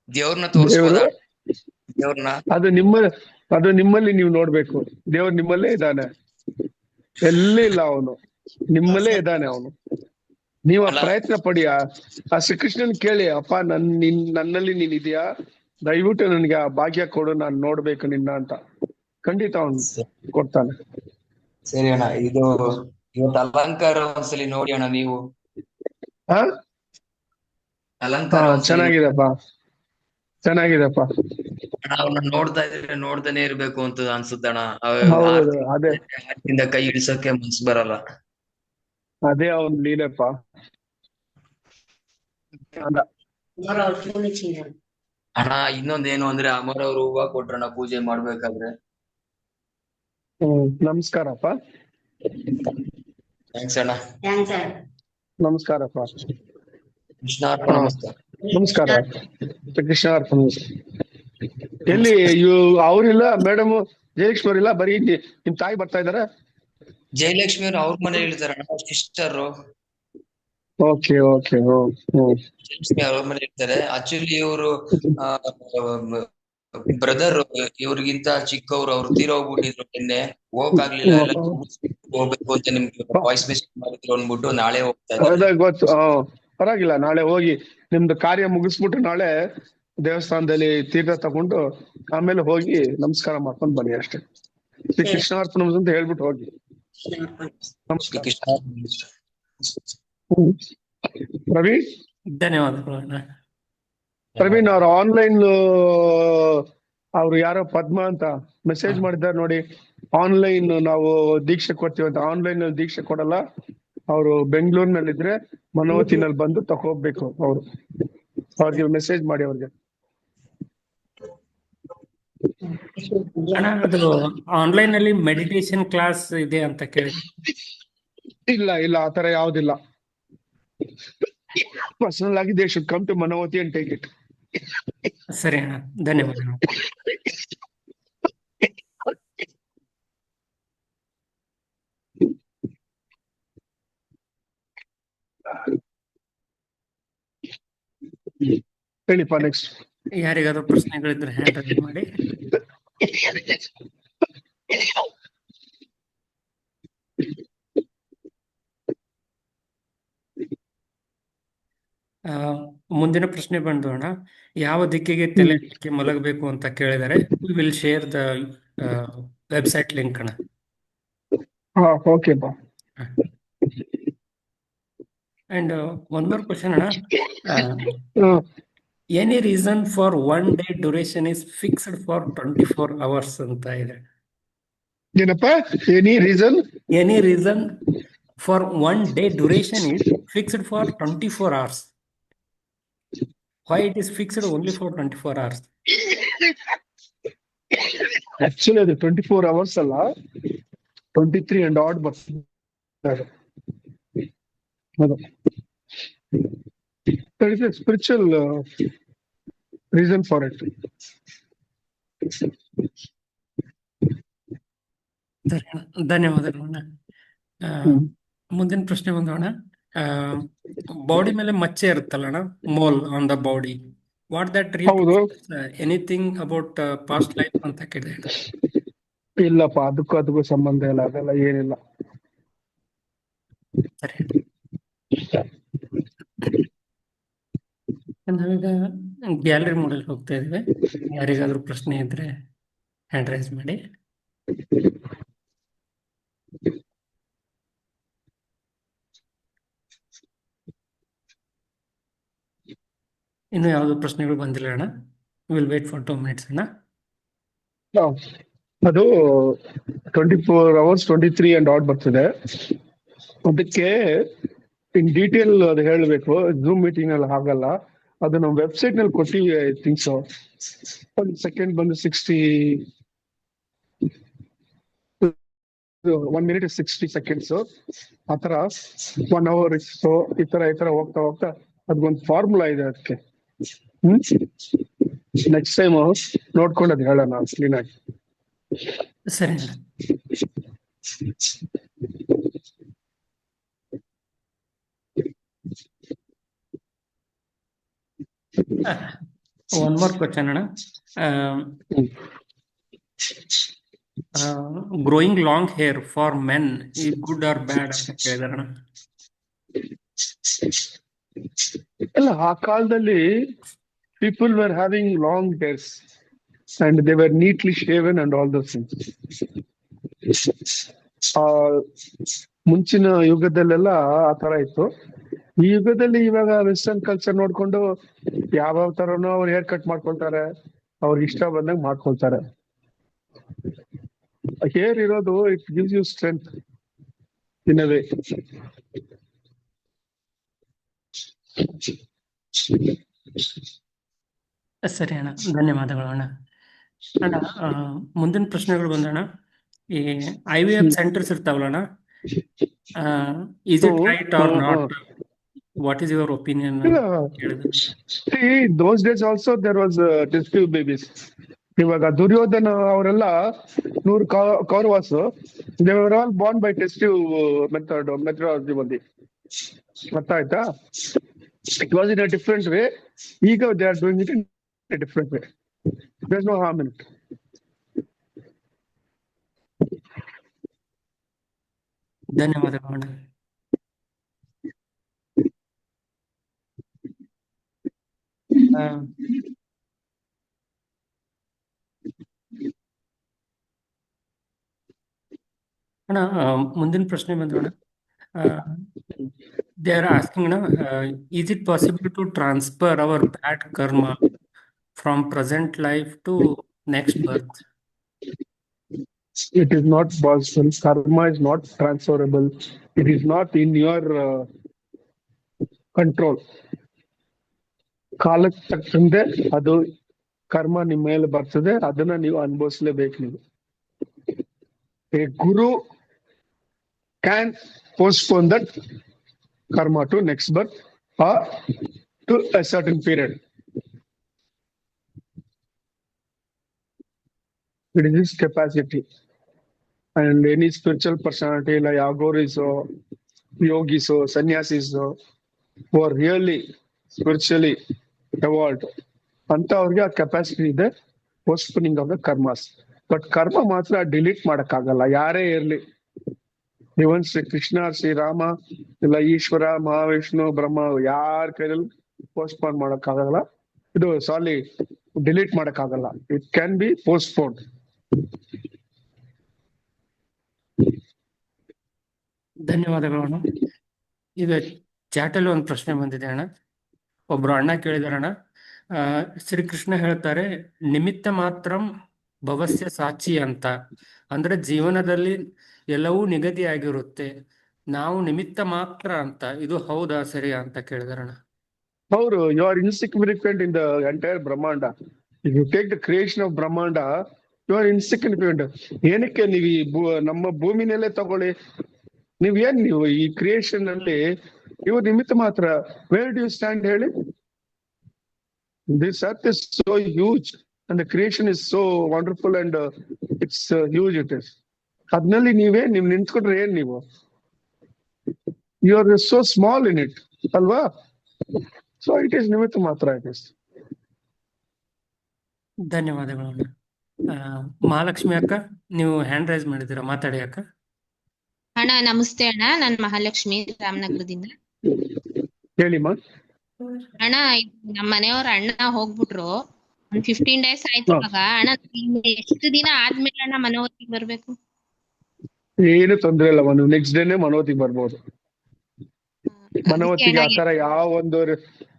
F: ದೇವ್ರನ್ನ ತೋರ್ಸ್ಬೋದಾ? ದೇವ್ರನ್ನ
D: ಅದು ನಿಮ್ಮಲ್ಲಿ ನೀವು ನೋಡ್ಬೇಕು. ದೇವ್ರು ನಿಮ್ಮಲ್ಲೇ ಇದ್ದಾನೆ. ಎಲ್ಲಿ ಇಲ್ಲ ಅವನು, ನಿಮ್ಮಲ್ಲೇ ಇದ್ದಾನೆ ಅವನು. ನೀವು ಆ
F: ಅಲ್ಲ.
D: ಪ್ರಯತ್ನ ಪಡಿ, ಆ ಶ್ರೀಕೃಷ್ಣನ್ ಕೇಳಿ, ಅಪ್ಪ ನನ್ನಲ್ಲಿ ನೀನ್ ಇದೆಯಾ, ದಯವಿಟ್ಟು ನನ್ಗೆ ಆ ಭಾಗ್ಯ ಕೊಡು, ನಾನ್ ನೋಡ್ಬೇಕು ನಿನ್ನ ಅಂತ. ಖಂಡಿತ ಅವನು ಕೊಡ್ತಾನೆ.
F: ಸರಿ ಅಣ್ಣ, ಇವತ್ತು ಅಲಂಕಾರ ಒಂದ್ಸಲಿ ನೋಡಿ ಅಣ್ಣ ನೀವು.
D: ಹಾ
F: ಅಲಂಕಾರ ಒಂದ್ಸಲಿ
D: ಚೆನ್ನಾಗಿದೆಪ್ಪ, ಚೆನ್ನಾಗಿದೆಪ್ಪ.
F: ಅಣ್ಣ, ಅವ್ನ ನೋಡ್ತಾ ಇದ್ರೆ ನೋಡ್ತಾನೆ ಇರ್ಬೇಕು ಅಂತ ಅನ್ಸುತ್ತಣ್ಣ.
D: ಹೌದು, ಅದೇ
F: ಆರ್ತಿಯಿಂದ ಕೈ ಇಳಿಸೋಕೆ ಮನ್ಸ್ ಬರಲ್ಲ.
D: ಅದೇ ಅವನ್ ಲೀಲೆಪ್ಪ. ಅದ.
F: ಅಣ್ಣ, ಇನ್ನೊಂದೇನು ಅಂದ್ರೆ ಅಮರ್ ಅವ್ರು ಹೂವ ಕೊಟ್ರಣ್ಣ ಪೂಜೆ ಮಾಡ್ಬೇಕಾದ್ರೆ.
D: ನಮಸ್ಕಾರಪ್ಪ.
F: ಥ್ಯಾಂಕ್ಸ್ ಅಣ್ಣ.
D: ನಮಸ್ಕಾರಪ್ಪ.
F: ಕೃಷ್ಣಾರ್ಪಣ ನಮಸ್ಕಾರ.
D: ನಮಸ್ಕಾರ. ಕೃಷ್ಣ ಅರ್ಪಣ. ಎಲ್ಲಿ ಅವ್ರಿಲ್ಲ ಮೇಡಮ್, ಜಯಲಕ್ಷ್ಮಿ ಅವ್ರಿಲ್ಲ, ಬರೀ ನಿಮ್ ತಾಯಿ ಬರ್ತಾ ಇದಾರ?
F: ಜಯಲಕ್ಷ್ಮಿ ಅವ್ರು ಅವ್ರ ಮನೇಲಿ ಇರ್ತಾರಣ್ಣ, ಸಿಸ್ಟರ್.
D: Okay okay.
F: ಜಯಲಕ್ಷ್ಮಿ ಅವ್ರ ಮನೇಲಿ ಇರ್ತಾರೆ. ಆಕ್ಚುಲಿ ಇವರು ಬ್ರದರ್ ಇವ್ರಿಗಿಂತ ಚಿಕ್ಕವ್ರು, ಅವ್ರು ತೀರೋಗ್ಬಿಟ್ಟಿದ್ರು ನಿನ್ನೆ. ಹೋಗಕ್ಕಾಗ್ಲಿಲ್ಲ, ಎಲ್ಲ ಹೋಗ್ಬೇಕು ಅಂತ ನಿಮ್ಗೆ ವಾಯ್ಸ್ ಮೆಸೇಜ್ ಮಾಡಿದ್ರು ಅಂದ್ಬಿಟ್ಟು ನಾಳೆ ಹೋಗ್ತಾ ಇದ್ದಾರೆ.
D: ಗೊತ್ತು. ಪರವಾಗಿಲ್ಲ, ನಾಳೆ ಹೋಗಿ ನಿಮ್ದು ಕಾರ್ಯ ಮುಗಿಸ್ಬಿಟ್ಟು ನಾಳೆ ದೇವಸ್ಥಾನದಲ್ಲಿ ತೀರ್ಥ ತಗೊಂಡು ಆಮೇಲೆ ಹೋಗಿ ನಮಸ್ಕಾರ ಮಾಡ್ಕೊಂಡ್ ಬನ್ನಿ ಅಷ್ಟೇ. ಶ್ರೀ ಕೃಷ್ಣಾರ್ಪಣ ಅಂತ ಹೇಳ್ಬಿಟ್ಟು ಹೋಗಿ. ನಮಸ್ಕಾರ.
F: ಕೃಷ್ಣ.
D: ಪ್ರವೀಣ್,
C: ಧನ್ಯವಾದಗಳು ಅಣ್ಣ.
D: ಪ್ರವೀಣ್ ಅವ್ರ ಆನ್ಲೈನ್ ಅವ್ರು ಯಾರೋ ಪದ್ಮ ಅಂತ ಮೆಸೇಜ್ ಮಾಡಿದ್ದಾರೆ ನೋಡಿ. ಆನ್ಲೈನ್ ನಾವು ದೀಕ್ಷೆ ಕೊಡ್ತೀವಿ ಅಂತ. ಆನ್ಲೈನ್ ನಲ್ಲಿ ದೀಕ್ಷೆ ಕೊಡಲ್ಲ, ಅವರು ಬೆಂಗಳೂರಿನಲ್ಲಿ ಇದ್ರೆ ಮನೋವತಿನಲ್ಲಿ ಬಂದು ತಗೋಬೇಕು. ಅವ್ರಿಗೆ ಮೆಸೇಜ್ ಮಾಡಿ ಅವ್ರಿಗೆ.
C: ಅಣ್ಣ, ಅದು ಆನ್ಲೈನ್ ಅಲ್ಲಿ ಮೆಡಿಟೇಷನ್ ಕ್ಲಾಸ್ ಇದೆ ಅಂತ ಕೇಳಿ.
D: ಇಲ್ಲ ಇಲ್ಲ, ಆತರ ಯಾವ್ದಿಲ್ಲ. ಪರ್ಸನಲ್ ಆಗಿ they should come to Manovati and take it.
C: ಸರಿ ಅಣ್ಣ, ಧನ್ಯವಾದಗಳು.
D: ಹೇಳಿಪ್ಪ, ನೆಕ್ಸ್ಟ್.
C: ಯಾರಿಗಾದ್ರೂ ಪ್ರಶ್ನೆಗಳಿದ್ರೆ ಹ್ಯಾಂಡ್ ರೈಸ್ ಮಾಡಿ. ಮುಂದಿನ ಪ್ರಶ್ನೆ ಬಂದು ಅಣ್ಣ, ಯಾವ ದಿಕ್ಕಿಗೆ ತಲೆ ಹಾಕಿ ಮಲಗಬೇಕು ಅಂತ ಕೇಳಿದರೆ we will share the website link ಅಣ್ಣ.
D: Okay.
C: And one more question ಅಣ್ಣ, any reason for one day duration is fixed for 24 hours ಅಂತ ಇದೆ.
D: ಏನಪ್ಪ? Any reason?
C: Any reason for one day duration is fixed for 24 hours. Why it is fixed only for 24 hours?
D: Actually ಅದು 24 hours ಅಲ್ಲ, 23 and odd ಬರ್ತದೆ. There is a spiritual reason for it.
C: ಧನ್ಯವಾದಗಳು ಅಣ್ಣ. ಮುಂದಿನ ಪ್ರಶ್ನೆ ಬಂದೋಣ. ಬಾಡಿ ಮೇಲೆ ಮಚ್ಚೆ ಇರುತ್ತಲ್ಲ ಅಣ್ಣ, mole on the body, what that anything about past life ಅಂತ ಕೇಳಿದೆ.
D: ಇಲ್ಲಪ್ಪ, ಅದಕ್ಕೂ ಸಂಬಂಧ ಇಲ್ಲ, ಅದೆಲ್ಲ ಏನಿಲ್ಲ.
C: ಸರಿ, ನಾವೀಗ ಗ್ಯಾಲರಿ ಮೋಡಲ್ ಹೋಗ್ತಾ ಇದ್ವಿ. ಯಾರಿಗಾದ್ರೂ ಪ್ರಶ್ನೆ ಇದ್ರೆ ಹ್ಯಾಂಡ್ ರೈಸ್ ಮಾಡಿ. ಇನ್ನು ಯಾವ್ದು ಪ್ರಶ್ನೆಗಳು ಬಂದಿಲ್ಲ ಅಣ್ಣ. ವಿಲ್ ವೇಟ್ ಫಾರ್ 2 minutes ಅಣ್ಣ.
D: ಅದು 24 hours 23 and odd ಬರ್ತಿದೆ. ಅದಕ್ಕೆ ಇನ್ ಡೀಟೇಲ್ ಅದು ಹೇಳಬೇಕು, ಝೂಮ್ ಮೀಟಿಂಗ್ ಅಲ್ಲಿ ಆಗಲ್ಲ. ಅದು ನಮ್ಮ ವೆಬ್ಸೈಟ್ ನಲ್ಲಿ ಕೊಟ್ಟಿವಿ. I think so. ಒಂದು ಸೆಕೆಂಡ್ ಬಂದು 1 minute 60 seconds, ಆತರ 1 hour. ಸೊ ಈ ತರ ಹೋಗ್ತಾ ಅದಕ್ಕೊಂದು ಫಾರ್ಮುಲಾ ಇದೆ ಅದಕ್ಕೆ. ನೆಕ್ಸ್ಟ್ ಟೈಮ್ ನೋಡ್ಕೊಂಡು ಅದು ಹೇಳೋಣ ಕ್ಲೀನ್ ಆಗಿ.
C: ಸರಿ, ಒನ್ ಮೋರ್ ಕ್ವಶನ್ ಅಣ್ಣ. Growing long hair for men ಈ ಗುಡ್ ಆರ್ ಬ್ಯಾಡ್ ಅಂತ ಕೇಳಿದಾರಣ.
D: ಅಲ್ಲ, ಆ ಕಾಲದಲ್ಲಿ people were having long hairs and they were neatly shaven and all those things. ಆ ಮುಂಚಿನ ಯುಗದಲ್ಲೆಲ್ಲ ಆ ತರ ಇತ್ತು. ಈ ಯುಗದಲ್ಲಿ ಇವಾಗ ವೆಸ್ಟರ್ನ್ ಕಲ್ಚರ್ ನೋಡ್ಕೊಂಡು ಯಾವ ತರನೋ ಅವ್ರು ಹೇರ್ ಕಟ್ ಮಾಡ್ಕೊಳ್ತಾರೆ, ಅವ್ರಿಗೆ ಇಷ್ಟ ಬಂದಂಗ್ ಮಾಡ್ಕೊಳ್ತಾರೆ. ಹೇರ್ ಇರೋದು it gives you strength in a way.
C: ಸರಿ ಅಣ್ಣ, ಧನ್ಯವಾದಗಳು ಅಣ್ಣ. ಅಣ್ಣ, ಮುಂದಿನ ಪ್ರಶ್ನೆಗಳು ಬಂದಣ್ಣ. ಈ IVF ಸೆಂಟರ್ಸ್ ಇರ್ತಾವಲ್ಲ ಅಣ್ಣ, is it right or not? What is your opinion?
D: See, those days also there was test tube babies. ಇವಾಗ ದುರ್ಯೋಧನ ಅವರೆಲ್ಲ 100 Kauravas, they were all born by test tube methodology only. ಅರ್ಥ ಆಯ್ತಾ? It was in a different way. ಈಗ they are doing it in a different way. There's no harm in it.
C: ಧನ್ಯವಾದಗಳು ಅಣ್ಣ. ಅಣ್ಣ, ಮುಂದಿನ ಪ್ರಶ್ನೆ ಬಂದೋಣ. ದೇ ಆರ್ ಆಸ್ಕಿಂಗ್ ಅಣ್ಣ, is it possible to transfer our bad karma from present life to next birth?
D: It is not possible. Karma is not transferable. It is not in your control. ಕಾಲಕ್ಕೆ ತಕ್ಕಂತೆ ಅದು ಕರ್ಮ ನಿಮ್ಮ ಮೇಲೆ ಬರ್ತದೆ, ಅದನ್ನ ನೀವು ಅನುಭವಿಸ್ಲೇಬೇಕು. ನೀವು a guru can postpone that karma to next birth or to a certain period. It is his capacity. And any spiritual personality like agoris or yogis or sannyasis who are really spiritually evolved, ಅಂತ ಅವ್ರಿಗೆ ಆ capacity ಇದೆ postponing of the karmas. But ಕರ್ಮ ಮಾತ್ರ delete ಮಾಡಕ್ಕಾಗಲ್ಲ, ಯಾರೇ ಇರ್ಲಿ. ಇವನ್ ಶ್ರೀ ಕೃಷ್ಣ, ಶ್ರೀರಾಮ, ಇಲ್ಲ ಈಶ್ವರ, ಮಹಾವಿಷ್ಣು, ಬ್ರಹ್ಮ, ಯಾರ ಕೈಯಲ್ಲಿ ಪೋಸ್ಟ್ಪೋನ್ ಮಾಡಕ್ಕಾಗಲ್ಲ. ಇದು ಡಿಲೀಟ್ ಮಾಡಕ್ಕಾಗಲ್ಲ. It can be postpone.
C: ಧನ್ಯವಾದಗಳು ಅಣ್ಣ. ಈಗ ಚಾಟಲ್ಲಿ ಒಂದು ಪ್ರಶ್ನೆ ಬಂದಿದೆ ಅಣ್ಣ. ಒಬ್ರು ಅಣ್ಣ ಕೇಳಿದಾರಣ್ಣ, ಶ್ರೀಕೃಷ್ಣ ಹೇಳ್ತಾರೆ ನಿಮಿತ್ತ ಮಾತ್ರಂ ಭವಸ್ಯ ಸಾಕ್ಷಿ ಅಂತ. ಅಂದ್ರೆ ಜೀವನದಲ್ಲಿ ಎಲ್ಲವೂ ನಿಗದಿಯಾಗಿರುತ್ತೆ, ನಾವು ನಿಮಿತ್ತ ಮಾತ್ರ ಅಂತ. ಇದು ಹೌದಾ, ಸರಿ ಅಂತ ಕೇಳಿದಾರಣ್ಣ.
D: ಹೌದು, you are insignificant in the entire ಬ್ರಹ್ಮಾಂಡ. If you take the creation of ಬ್ರಹ್ಮಾಂಡ, ಯು ಆರ್ ಇನ್ಸಿಗ್ನಿಫಿಕೆಂಟ್. ಏನಕ್ಕೆ ನೀವು ಈ ನಮ್ಮ ಭೂಮಿನಲ್ಲೇ ತಗೊಳ್ಳಿ, ನೀವು ಈ ಕ್ರಿಯೇಷನ್ ಅಲ್ಲಿ ಇವರು ನಿಮಿತ್ತ ಮಾತ್ರ. ವೇರ್ ಡು ಯು ಸ್ಟ್ಯಾಂಡ್ ಹೇಳಿ? This earth is so huge and the creation is so wonderful and it's huge it is. ಅದ್ನಲ್ಲಿ ನೀವು ನಿಂತ್ಕೊಂಡ್ರೆ ಏನ್ ನೀವು? You are so small in it, ಅಲ್ವಾ? So it is ನಿಮಿತ್ತ ಮಾತ್ರ. it is.
C: ಧನ್ಯವಾದಗಳು ಅಣ್ಣ. ಮಹಾಲಕ್ಷ್ಮಿ ಅಕ್ಕ, ನೀವು ಹ್ಯಾಂಡ್ ರೈಸ್ ಮಾಡಿದ್ದೀರಾ, ಮಾತಾಡಿ ಅಕ್ಕ.
G: ಅಣ್ಣ ನಮಸ್ತೆ ಅಣ್ಣ, ನಾನ್ ಮಹಾಲಕ್ಷ್ಮಿ ರಾಮನಗರದಿಂದ.
D: ಹೇಳಿಮ್ಮ.
G: ಅಣ್ಣ, ನಮ್ಮ ಮನೆಯವ್ರ ಅಣ್ಣ ಹೋಗ್ಬಿಟ್ರು, ಒಂದ್ 15 days ಆಯ್ತು. ಇವಾಗ ಅಣ್ಣ ಎಷ್ಟು ದಿನ ಆದ್ಮೇಲೆ ಅಣ್ಣ ಮನೋವತಿಗೆ ಬರ್ಬೇಕು?
D: ಏನು ತೊಂದ್ರೆ ಇಲ್ಲ, ನೆಕ್ಸ್ಟ್ ಡೇನೆ ಮನೋವತಿಗೆ ಬರ್ಬೋದು. ಮನೋವತಿಗೆ ಆತರ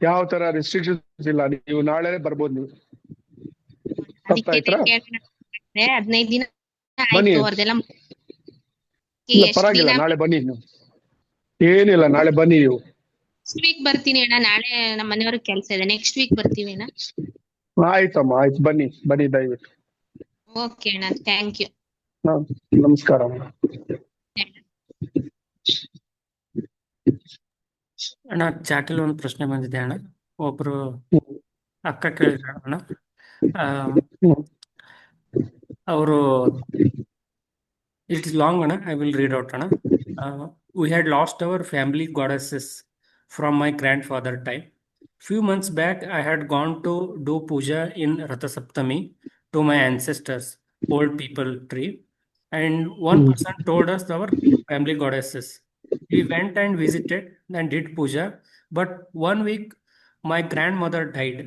D: ಯಾವ ತರ ರೆಸ್ಟ್ರಿಕ್ಷನ್ಸ್ ಇಲ್ಲ, ನೀವು ನಾಳೆ ಬರ್ಬೋದು. ನೀವು
G: 15 ದಿನ
D: ಬನ್ನಿ,
G: ಆಯ್ತು ಅವ್ರದೆಲ್ಲ.
D: ಪರವಾಗಿಲ್ಲ, ನಾಳೆ ಬನ್ನಿ. ನೀವು ಏನಿಲ್ಲ, ನಾಳೆ ಬನ್ನಿ. ನೀವು
G: ನೆಕ್ಸ್ಟ್ ವೀಕ್ ಬರ್ತೀನಿ ಅಣ್ಣ, ನಾಳೆ ನಮ್ಮ ಮನೆಯವ್ರಿಗೆ ಕೆಲ್ಸ ಇದೆ, ನೆಕ್ಸ್ಟ್ ವೀಕ್ ಬರ್ತೀವಿ ಅಣ್ಣ.
D: ಆಯ್ತಮ್ಮ, ಆಯ್ತು, ಬನ್ನಿ ದಯವಿಟ್ಟು.
G: ಓಕೆ ಅಣ್ಣ, ಥ್ಯಾಂಕ್ ಯು.
D: ನಮಸ್ಕಾರ.
C: ಅಣ್ಣ, ಚಾಟಲ್ಲಿ ಒಂದು ಪ್ರಶ್ನೆ ಬಂದಿದೆ ಅಣ್ಣ. ಒಬ್ರು ಅಕ್ಕ ಕೇಳಿದ್ರು ಅಣ್ಣ, ಅವರು ಇಟ್ ಇಸ್ ಲಾಂಗ್ ಅಣ್ಣ, ಐ ವಿಲ್ ರೀಡ್ ಔಟ್ ಅಣ್ಣ. We had lost our family goddesses from my grandfather time. Few months back, I had gone to do puja in Ratha Saptami to my ancestors, old people tree. and one
D: Hmm.
C: person told us our family goddesses. We went and visited and did puja, but 1 week my grandmother died.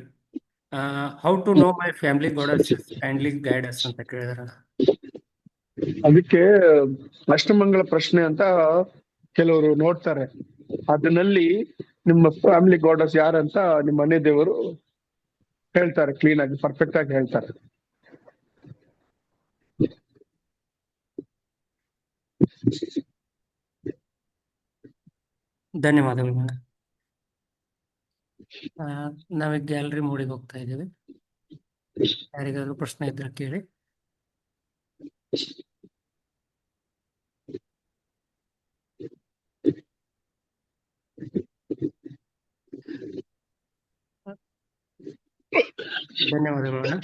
C: How to know my family goddesses kindly guide us ಅಂತ ಕೇಳಿದಾರಣ.
D: ಅದಕ್ಕೆ ಅಷ್ಟಮಂಗಳ ಪ್ರಶ್ನೆ ಅಂತ ಕೆಲವರು ನೋಡ್ತಾರೆ. ಅದರಲ್ಲಿ ನಿಮ್ಮ family goddess ಯಾರಂತ ನಿಮ್ಮ ಮನೆ ದೇವರು ಹೇಳ್ತಾರೆ, ಕ್ಲೀನ್ ಆಗಿ ಪರ್ಫೆಕ್ಟ್ ಆಗಿ ಹೇಳ್ತಾರೆ.
C: ಧನ್ಯವಾದಗಳು ಮೇಡಮ್. ನಾವೀಗ ಗ್ಯಾಲರಿ ಮೋಡಿಗೆ ಹೋಗ್ತಾ ಇದ್ದೀವಿ. ಯಾರಿಗಾದ್ರೂ ಪ್ರಶ್ನೆ ಇದ್ರೆ ಕೇಳಿ. ಧನ್ಯವಾದಗಳು ಅಣ್ಣ.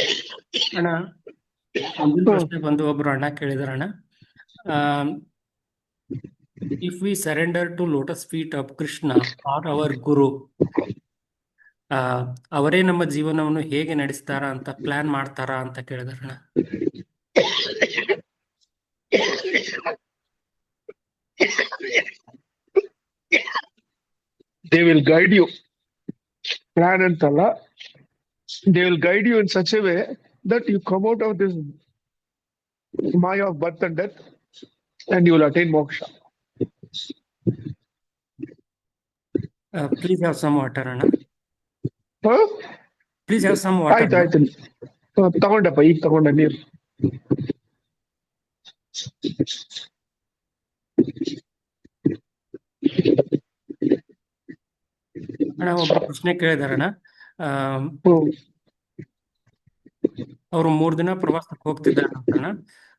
C: ಅಣ್ಣ ಮುಂದಿನ ಪ್ರಶ್ನೆ ಬಂದು ಒಬ್ರು ಅಣ್ಣ ಕೇಳಿದಾರಣ್ಣ. If we surrender to lotus feet of Krishna or our guru, ಅವರೇ ನಮ್ಮ ಜೀವನವನ್ನು ಹೇಗೆ ನಡೆಸ್ತಾರ ಅಂತ ಪ್ಲಾನ್ ಮಾಡ್ತಾರಾ ಅಂತ ಕೇಳಿದಾರಣ್ಣ.
D: They will guide you. Plan ಅಂತಲ್ಲ, they will guide you in such a way that you come out of this maya of birth and death and you will attain moksha.
C: Please have some water ಅಣ್ಣ. Please have some
D: ಆಯ್ತು
C: water.
D: ಆಯ್ತು, ತಗೊಂಡಪ್ಪ, ಈಗ ತಗೊಂಡ ನೀರು.
C: ಅಣ್ಣ ಒಬ್ರು ಪ್ರಶ್ನೆ ಕೇಳಿದಾರಣ್ಣ. ಅವರು 3 ದಿನ ಪ್ರವಾಸಕ್ಕೆ ಹೋಗ್ತಿದ್ದಾರಂತಣ್ಣ.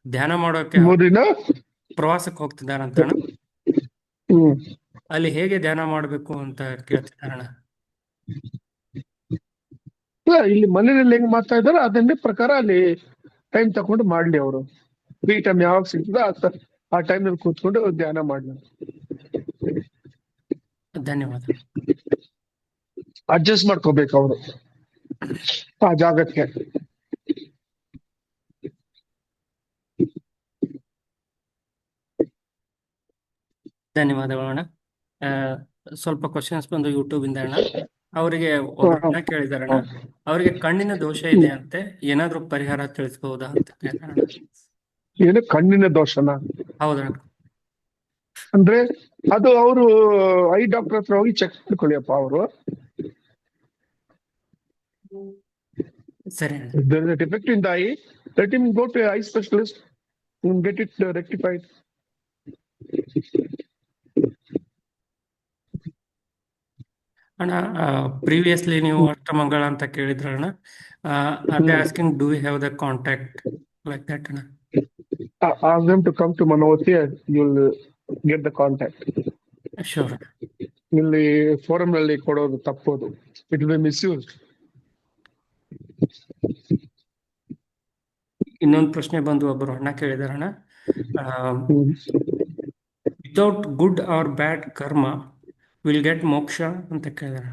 C: ಧ್ಯಾನ ಮಾಡೋಕೆ
D: ಮೂರಿನ
C: ಪ್ರವಾಸಕ್ಕೆ ಹೋಗ್ತಿದ್ದಾರಂತಣ್ಣ. ಅಲ್ಲಿ ಹೇಗೆ ಧ್ಯಾನ ಮಾಡ್ಬೇಕು ಅಂತ ಕೇಳ್ತಿದ್ದಾರಣ್ಣ.
D: ಇಲ್ಲಿ ಮನೆಯಲ್ಲಿ ಹೆಂಗ್ ಮಾಡ್ತಾ ಇದಾರೆ ಅದನ್ನೇ ಪ್ರಕಾರ ಅಲ್ಲಿ ಟೈಮ್ ತಕೊಂಡು ಮಾಡ್ಲಿ. ಅವರು ಫ್ರೀ ಟೈಮ್ ಯಾವಾಗ ಸಿಗ್ತದೆ ಆ ಟೈಮ್ ನಲ್ಲಿ ಕೂತ್ಕೊಂಡು ಧ್ಯಾನ ಮಾಡ್ಲಿ.
C: ಧನ್ಯವಾದ.
D: ಅಡ್ಜಸ್ಟ್ ಮಾಡ್ಕೋಬೇಕು ಅವರು ಆ ಜಾಗಕ್ಕೆ.
C: ಧನ್ಯವಾದಗಳು ಅಣ್ಣ. ಸ್ವಲ್ಪ ಕ್ವಶನ್ಸ್ ಬಂದು ಯೂಟ್ಯೂಬ್ ಇಂದ ಅಣ್ಣ. ಅವರಿಗೆ ಒಬ್ರು ಅಣ್ಣ ಕೇಳಿದಾರಣ್ಣ, ಅವರಿಗೆ ಕಣ್ಣಿನ ದೋಷ ಇದೆ ಅಂತೆ, ಏನಾದ್ರೂ ಪರಿಹಾರ ತಿಳಿಸಬಹುದಾ ಅಂತ ಕೇಳಿದಾರಣ್ಣ.
D: ಏನು ಕಣ್ಣಿನ ದೋಷನಾ?
C: ಹೌದಣ್ಣ.
D: ಅಂದ್ರೆ ಅದು ಅವರು ಐ ಡಾಕ್ಟರ್ ಹತ್ರ ಹೋಗಿ ಚೆಕ್ ಮಾಡ್ಕೊಳ್ಳಿಯಪ್ಪ. ಅವರು
C: ಸರಿ ಅಣ್ಣ.
D: there is a defect in the eye, let him go to an eye specialist and get it rectified.
C: ಅಣ್ಣ ಪ್ರೀವಿಯಸ್ಲಿ ನೀವು ಅಷ್ಟಮಂಗಳ ಅಂತ ಕೇಳಿದ್ರಣ್ಣ. Are they asking do we have the contact like that ಅಣ್ಣ?
D: Ask them to come to Manavati and you'll get the contact.
C: Sure.
D: ಇಲ್ಲಿ forum ನಲ್ಲಿ ಕೊಡೋದು ತಪ್ಪೋದು, it will B misuse.
C: ಇನ್ನೊಂದು ಪ್ರಶ್ನೆ ಬಂದು ಒಬ್ಬರು ಅಣ್ಣ ಕೇಳಿದಾರಣ್ಣ. ವಿತೌಟ್ ಗುಡ್ ಆರ್ ಬ್ಯಾಡ್ ಕರ್ಮ ವಿಲ್ ಗೆಟ್ ಮೋಕ್ಷ ಅಂತ ಕೇಳಿದಾರ.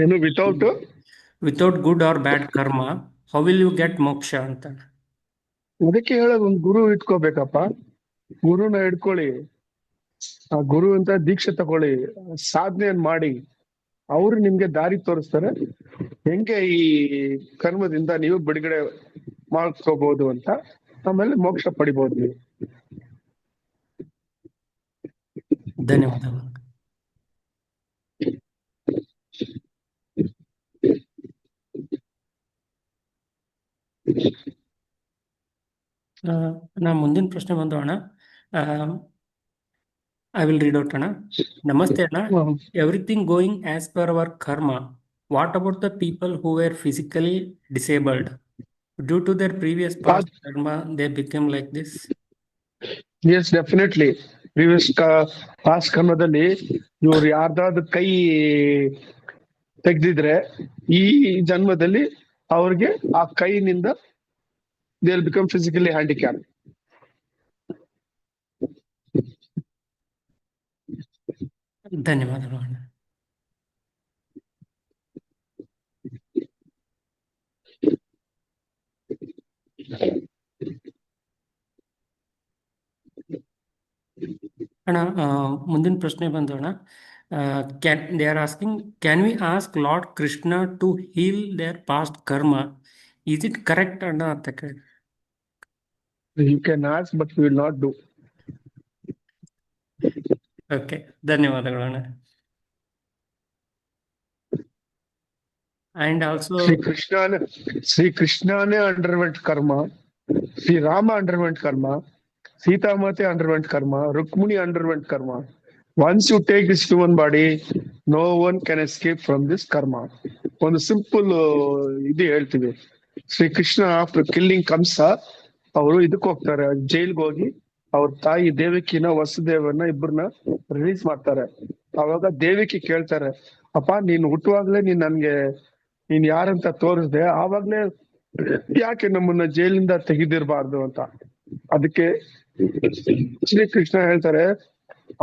D: ಏನು ವಿತೌಟ್
C: ಗುಡ್ ಆರ್ ಬ್ಯಾಡ್ ಕರ್ಮ ಹೌ ವಿಲ್ ಯು ಗೆಟ್ ಮೋಕ್ಷ ಅಂತ?
D: ಅದಕ್ಕೆ ಹೇಳೋದು, ಒಂದು ಗುರು ಇಟ್ಕೋಬೇಕಪ್ಪ. ಗುರುನ ಹಿಡ್ಕೊಳ್ಳಿ, ಆ ಗುರು ಅಂತ ದೀಕ್ಷೆ ತಗೊಳ್ಳಿ, ಸಾಧನೆಯನ್ನ ಮಾಡಿ, ಅವರು ನಿಮ್ಗೆ ದಾರಿ ತೋರಿಸ್ತಾರೆ ಹೆಂಗೆ ಈ ಕರ್ಮದಿಂದ ನೀವು ಬಿಡುಗಡೆ ಮಾಡ್ಕೋಬಹುದು ಅಂತ. ಆಮೇಲೆ ಮೋಕ್ಷ ಪಡಿಬಹುದು ನೀವು.
C: ಧನ್ಯವಾದಗಳು. ನಾ ಮುಂದಿನ ಪ್ರಶ್ನೆ ಬಂದು ಅಣ್ಣ. ಐ ವಿಲ್ ರೀಡ್ ಔಟ್ ಅಣ್ಣ. ನಮಸ್ತೆ ಅಣ್ಣ. Everything going as per our karma, what about the people who were physically disabled due to their previous past karma they become like this?
D: Yes, definitely. Previous past ಕರ್ಮದಲ್ಲಿ ಇವ್ರು ಯಾರ್ದಾದ್ರು ಕೈ ತೆಗ್ದಿದ್ರೆ ಈ ಜನ್ಮದಲ್ಲಿ ಅವ್ರಿಗೆ ಆ ಕೈನಿಂದ they will become physically handicap.
C: ಧನ್ಯವಾದಗಳು ಅಣ್ಣ. ಅಣ್ಣ ಮುಂದಿನ ಪ್ರಶ್ನೆ ಬಂದೋಣ. Can they are asking, can we ask lord Krishna to heal their past karma? Is it correct ಅಣ್ಣ ಅಂತ ಕೇಳಿ.
D: You can ask, but we will not do.
C: Okay, ಧನ್ಯವಾದಗಳು ಅಣ್ಣ. And also,
D: Sri Krishna ne underwent karma, Sri Rama underwent karma, Sita Mate underwent karma, Rukmini underwent karma. Once you take this human body, no one can escape from this karma. ಒಂದು simple ಇದು ಹೇಳ್ತೀವಿ. Shri Krishna after killing ಕಂಸ ಅವರು ಇದಕ್ಕೆ ಹೋಗ್ತಾರೆ, ಜೈಲ್ಗೆ ಹೋಗಿ ಅವ್ರ ತಾಯಿ ದೇವಕಿನ ವಸುದೇವನ ಇಬ್ಬರನ್ನ ರಿಲೀಸ್ ಮಾಡ್ತಾರೆ. ಅವಾಗ ದೇವಕಿ ಕೇಳ್ತಾರೆ, ಅಪ್ಪ ನೀನ್ ಹುಟ್ಟುವಾಗ್ಲೇ ನೀನ್ ಯಾರಂತ ತೋರಿಸ್ದೆ, ಆವಾಗ್ಲೇ ಯಾಕೆ ನಮ್ಮನ್ನ ಜೈಲಿಂದ ತೆಗೆದಿರ್ಬಾರ್ದು ಅಂತ. ಅದಕ್ಕೆ ಶ್ರೀ ಕೃಷ್ಣ ಹೇಳ್ತಾರೆ,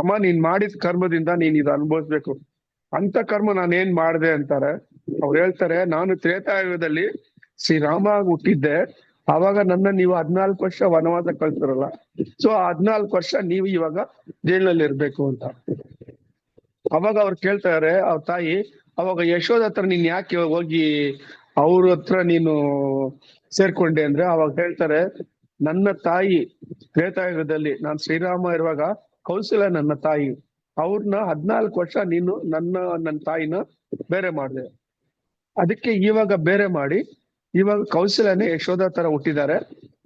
D: ಅಮ್ಮ ನೀನ್ ಮಾಡಿದ ಕರ್ಮದಿಂದ ನೀನ್ ಇದು ಅನುಭವಿಸ್ಬೇಕು. ಅಂತ ಕರ್ಮ ನಾನೇನ್ ಮಾಡ್ದೆ ಅಂತಾರೆ. ಅವ್ರು ಹೇಳ್ತಾರೆ, ನಾನು ತ್ರೇತಾಯುಗದಲ್ಲಿ ಶ್ರೀರಾಮ ಹುಟ್ಟಿದ್ದೆ, ಆವಾಗ ನನ್ನ ನೀವು 14 ವರ್ಷ ವನವಾಸ ಕಳ್ಸಿರಲ್ಲ, ಸೊ 14 ವರ್ಷ ನೀವು ಇವಾಗ ಜೈಲಿನಲ್ಲಿ ಇರ್ಬೇಕು ಅಂತ. ಅವಾಗ ಅವ್ರು ಕೇಳ್ತಾರೆ ಅವ್ರ ತಾಯಿ, ಅವಾಗ ಯಶೋದ ಹತ್ರ ನೀನ್ ಯಾಕೆ ಹೋಗಿ ಅವ್ರ ಹತ್ರ ನೀನು ಸೇರ್ಕೊಂಡೆ ಅಂದ್ರೆ, ಅವಾಗ ಹೇಳ್ತಾರೆ, ನನ್ನ ತಾಯಿ ತ್ರೇತಾಯುಗದಲ್ಲಿ ನಾನ್ ಶ್ರೀರಾಮ ಇರುವಾಗ ಕೌಶಲ್ಯ ನನ್ನ ತಾಯಿ, ಅವ್ರನ್ನ 14 ವರ್ಷ ನೀನು ನನ್ನ ತಾಯಿನ ಬೇರೆ ಮಾಡಿದೆ. ಅದಕ್ಕೆ ಇವಾಗ ಬೇರೆ ಮಾಡಿ ಇವಾಗ ಕೌಶಲ್ಯನೇ ಯಶೋದ ತರ ಹುಟ್ಟಿದ್ದಾರೆ,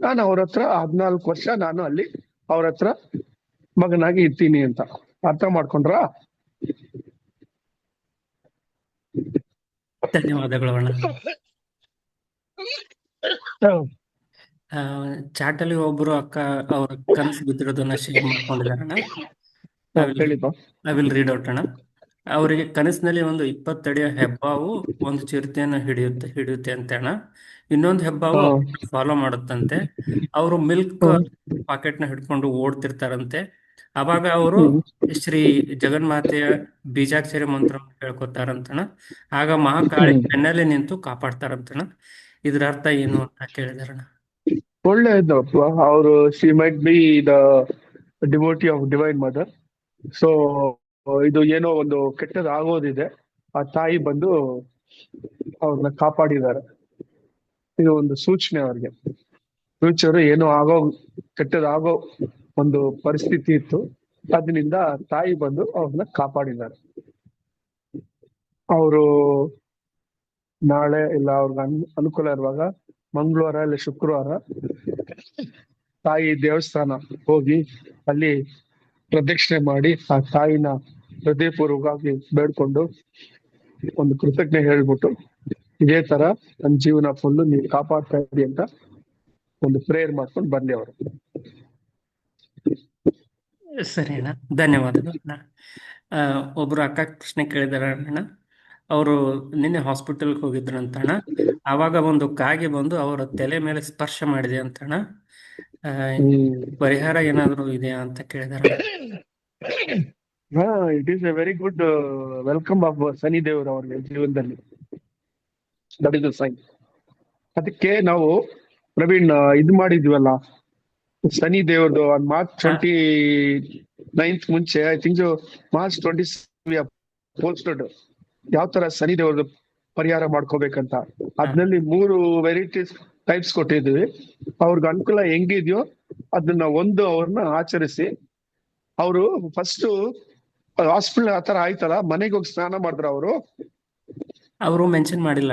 D: ನಾನು ಅವ್ರ ಹತ್ರ 14 ವರ್ಷ ನಾನು ಅಲ್ಲಿ ಅವ್ರ ಹತ್ರ ಮಗನಾಗಿ ಇರ್ತೀನಿ ಅಂತ. ಅರ್ಥ ಮಾಡ್ಕೊಂಡ್ರಾ?
C: ಧನ್ಯವಾದಗಳು ಅಣ್ಣ. ಚಾಟಲ್ಲಿ ಒಬ್ರು ಅಕ್ಕ ಅವ್ರ ಕನಸು ಬಿದ್ದಿರೋದನ್ನ ಶೇರ್ ಮಾಡ್ಕೊಂಡಿದಾರಣ್ಣ. ಐ ವಿಲ್ ರೀಡ್ ಔಟ್ ಅಣ್ಣ. ಅವರಿಗೆ ಕನಸಿನಲ್ಲಿ ಒಂದು 20 ಅಡಿಯ ಹೆಬ್ಬಾವು ಒಂದು ಚಿರತೆಯನ್ನು ಹಿಡಿಯುತ್ತೆ ಅಂತೆ ಅಣ್ಣ. ಇನ್ನೊಂದು ಹೆಬ್ಬಾವು ಫಾಲೋ ಮಾಡುತ್ತಂತೆ. ಅವರು ಮಿಲ್ಕ್ ಪಾಕೆಟ್ ನ ಹಿಡ್ಕೊಂಡು ಓಡ್ತಿರ್ತಾರಂತೆ. ಅವಾಗ ಅವರು ಶ್ರೀ ಜಗನ್ಮಾತೆಯ ಬೀಜಾಕ್ಷರಿ ಮಂತ್ರ ಹೇಳ್ಕೊತಾರಂತಣ. ಆಗ ಮಹಾಕಾಳಿ ಬೆನ್ನಲ್ಲೇ ನಿಂತು ಕಾಪಾಡ್ತಾರಂತಣ. ಇದ್ರ ಅರ್ಥ ಏನು ಅಂತ ಕೇಳಿದಾರಣ.
D: ಒಳ್ಳೆಯದು. ಅವರು she might be the devotee of divine mother. So ಇದು ಏನೋ ಒಂದು ಕೆಟ್ಟದ್ದು ಆಗೋದಿದೆ, ಆ ತಾಯಿ ಬಂದು ಅವ್ರನ್ನ ಕಾಪಾಡಿದ್ದಾರೆ. ಇದು ಒಂದು ಸೂಚನೆ ಅವ್ರಿಗೆ. ಫ್ಯೂಚರ್ ಏನೋ ಕೆಟ್ಟದಾಗೋ ಒಂದು ಪರಿಸ್ಥಿತಿ ಇತ್ತು, ಅದರಿಂದ ತಾಯಿ ಬಂದು ಅವ್ರನ್ನ ಕಾಪಾಡಿದ್ದಾರೆ. ಅವರು ನಾಳೆ ಇಲ್ಲ ಅವ್ರಿಗೆ ಅನುಕೂಲ ಇರುವಾಗ ಮಂಗಳವಾರ ಇಲ್ಲ ಶುಕ್ರವಾರ ತಾಯಿ ದೇವಸ್ಥಾನ ಹೋಗಿ ಅಲ್ಲಿ ಪ್ರದಕ್ಷಿಣೆ ಮಾಡಿ ಆ ತಾಯಿನ ಹೃದಯಪೂರ್ವಕವಾಗಿ ಬೇಡ್ಕೊಂಡು ಒಂದು ಕೃತಜ್ಞೆ ಹೇಳ್ಬಿಟ್ಟು, ಇದೇ ತರ ನನ್ನ ಜೀವನ ಫುಲ್ಲು ನೀವು ಕಾಪಾಡ್ತಾ ಇರಿ ಅಂತ ಒಂದು ಪ್ರೇಯರ್ ಮಾಡ್ಕೊಂಡು ಬರ್ಲಿ ಅವರು.
C: ಸರಿ ಅಣ್ಣ, ಧನ್ಯವಾದಗಳು ಅಣ್ಣ. ಒಬ್ರು ಅಕ್ಕ ಪ್ರಶ್ನೆ ಕೇಳಿದಾರ ಅಣ್ಣ. ಅವರು ನಿನ್ನೆ ಹಾಸ್ಪಿಟಲ್ಗೆ ಹೋಗಿದ್ರಂತ ಅಣ್ಣ. ಆವಾಗ ಒಂದು ಕಾಗೆ ಬಂದು ಅವರ ತಲೆ ಮೇಲೆ ಸ್ಪರ್ಶ ಮಾಡಿದೆ ಅಂತ ಅಣ್ಣ. ಪರಿಹಾರ ಏನಾದ್ರು ಇದೆಯಾ ಅಂತ ಕೇಳಿದಾರೆ.
D: It is a very good welcome of Shani ದೇವರು ಅವ್ರಿಗೆ ಜೀವನದಲ್ಲಿ. That is the sign. ಅದಕ್ಕೆ ನಾವು ಪ್ರವೀಣ್ ಇದು ಮಾಡಿದ್ವಲ್ಲ, ಶನಿ ದೇವ್ರದ್ದು ಮಾರ್ಚ್ 29 ಮುಂಚೆ, ಐ ಥಿಂಕ್ ಮಾರ್ಚ್ 20 ಪೋಸ್ಟೆಡ್ ಯಾವ ತರ ಶನಿ ದೇವ್ರದ್ದು ಪರಿಹಾರ ಮಾಡ್ಕೋಬೇಕಂತ. ಅದ್ರಲ್ಲಿ 3 ವೆರೈಟೀಸ್ ಟೈಪ್ಸ್ ಕೊಟ್ಟಿದ್ವಿ. ಅವ್ರಿಗೆ ಅನುಕೂಲ ಹೆಂಗಿದ್ಯೋ ಅದನ್ನ ಅವ್ರನ್ನ ಆಚರಿಸಿ, ಅವರು ಫಸ್ಟ್ ಹಾಸ್ಪಿಟಲ್ ಆತರ ಆಯ್ತಲ್ಲ, ಮನೆಗೆ ಹೋಗಿ ಸ್ನಾನ ಮಾಡಿದ್ರ ಅವರು
C: ಮೆನ್ಷನ್ ಮಾಡಿಲ್ಲ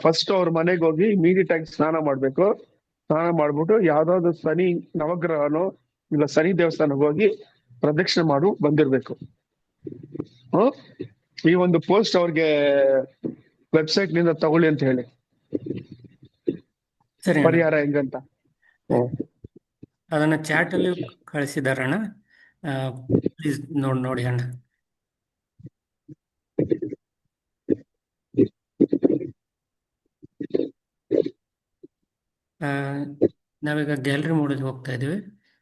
D: ಫಸ್ಟ್ ಅವ್ರ ಮನೆಗೆ ಹೋಗಿ ಇಮಿಡಿಯೇಟ್ ಆಗಿ ಸ್ನಾನ ಮಾಡ್ಬೇಕು. ಸ್ನಾನ ಮಾಡ್ಬಿಟ್ಟು ಯಾವ್ದಾದ್ರು ಶನಿ ನವಗ್ರಹನೋ ಇಲ್ಲ ಶನಿ ದೇವಸ್ಥಾನಕ್ಕೆ ಹೋಗಿ ಪ್ರದಕ್ಷಿಣೆ ಮಾಡು ಬಂದಿರ್ಬೇಕು. ಈ ಒಂದು ಪೋಸ್ಟ್ ಅವ್ರಿಗೆ ವೆಬ್ಸೈಟ್ ನಿಂದ ತಗೊಳ್ಳಿ ಅಂತ ಹೇಳಿ, ಪರಿಹಾರ ಹೆಂಗಂತ.
C: ಅದನ್ನ ಚಾಟ್ ಅಲ್ಲಿ ಕಳಿಸಿದಾರಣ್ಣ, ಪ್ಲೀಸ್ ನೋಡಿ ಅಣ್ಣ. ನಾವೀಗ ಗ್ಯಾಲರಿ ಮೋಡಲ್ಲಿ ಹೋಗ್ತಾ ಇದೀವಿ.